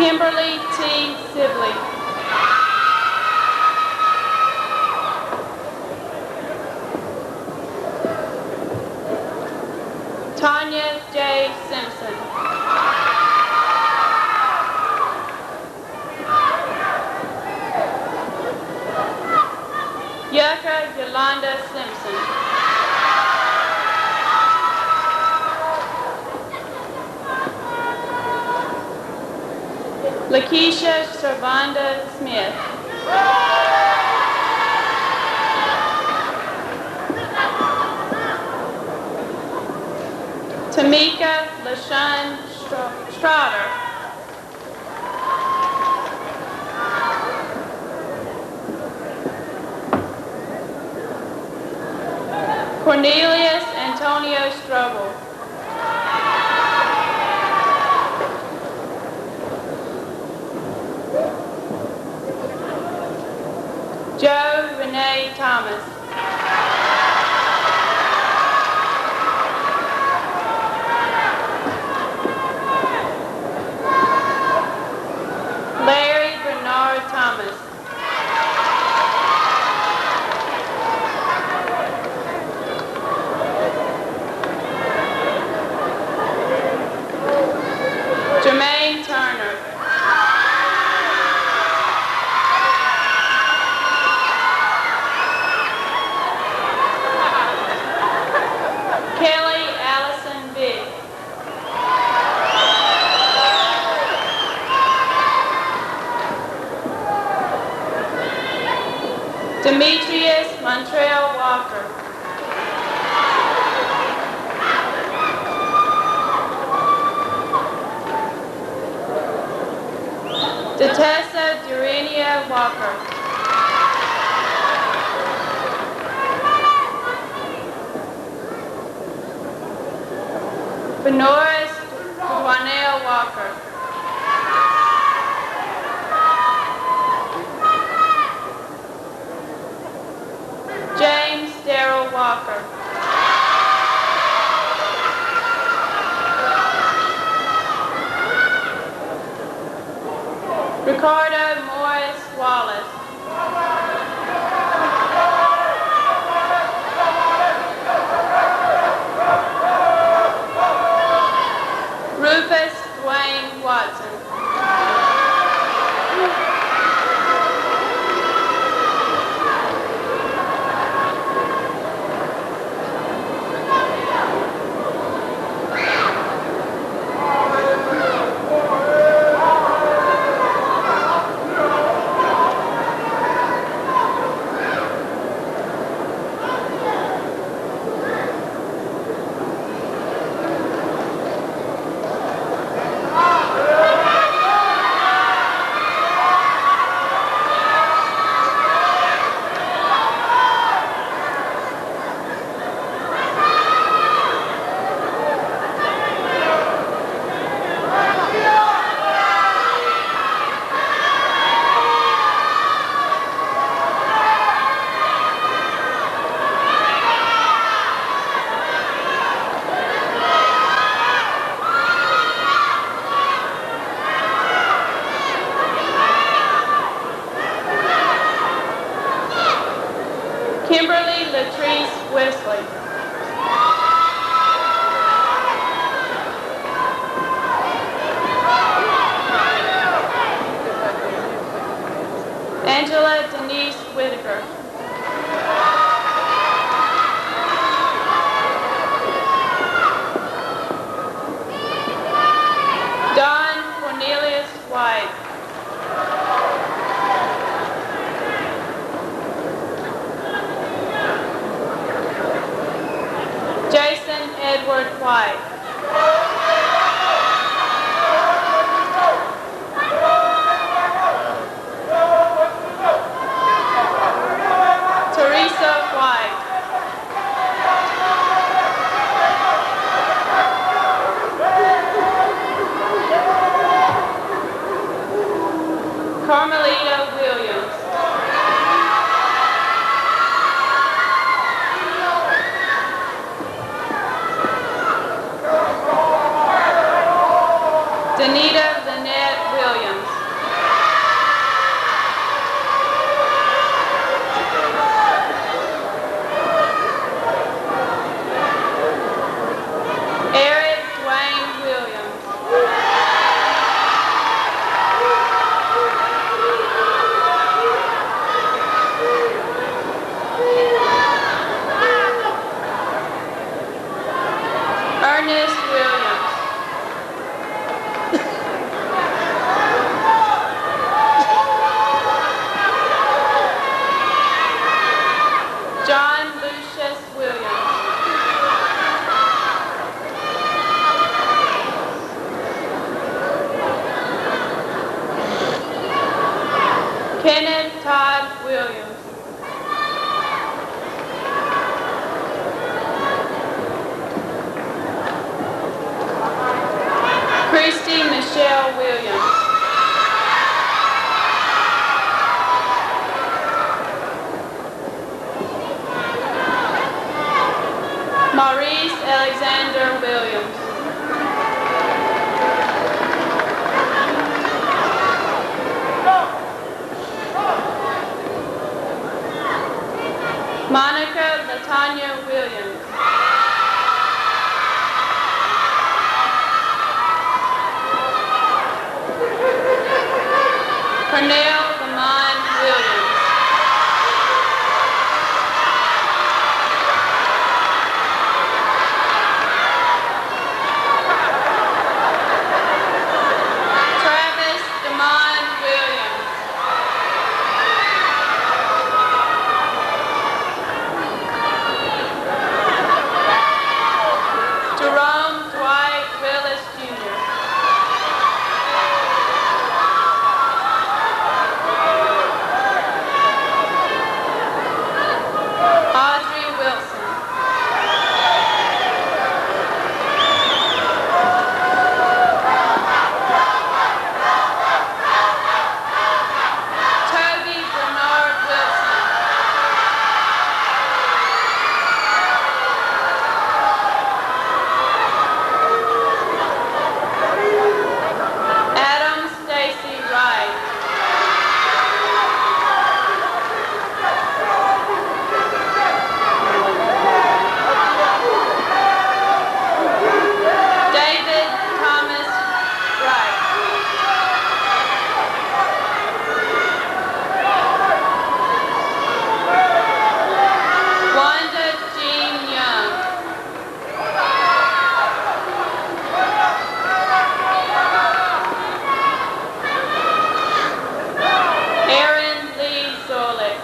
[SPEAKER 8] Kimberly T. Sibley. Tanya J. Simpson. Yucca Yolanda Simpson. Lakeisha Servanda Smith. Tamika LaShawn Strotter. Cornelius Antonio Strobel. Joe Renee Thomas. Larry Bernard Thomas. Jermaine Turner. Kelly Allison Bigg. Demetrius Montrell Walker. Detessa Durenia Walker. Benoris Juanel Walker. James Darrell Walker. Ricardo Morris Wallace. Rufus Dwayne Watson. Kimberly Latrice Wesley. Angela Denise Whitaker. Don Cornelius White. Jason Edward White. Teresa White. Carmelita Williams. Danita Lynette Williams. Kenneth Todd Williams. Christy Michelle Williams. Maurice Alexander Williams. Monica Latanya Williams. Cornell Lamont Williams. Travis Damon Williams. Jerome Dwight Willis Jr. Audrey Wilson. Toby Bernard Wilson. Adam Stacy Wright. David Thomas Wright. Wanda Jean Young. Aaron Lee Zolik.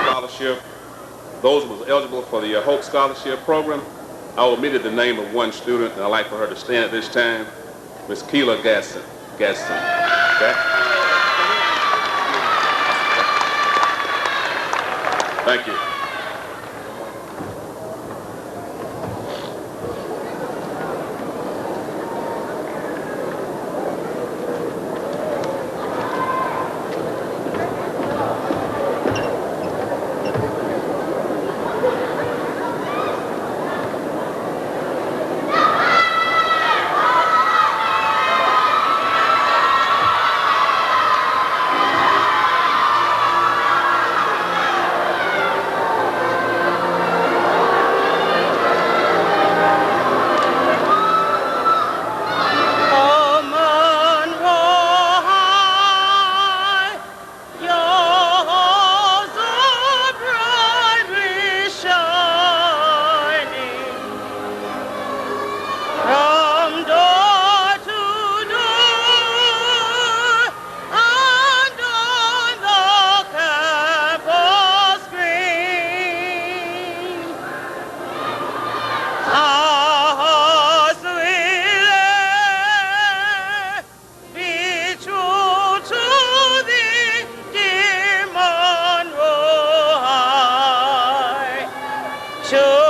[SPEAKER 10] Scholarship. Those who was eligible for the Hope Scholarship Program, I omitted the name of one student, and I'd like for her to stand at this time, Miss Keela Gasson. Okay? Thank you.
[SPEAKER 12] Sure.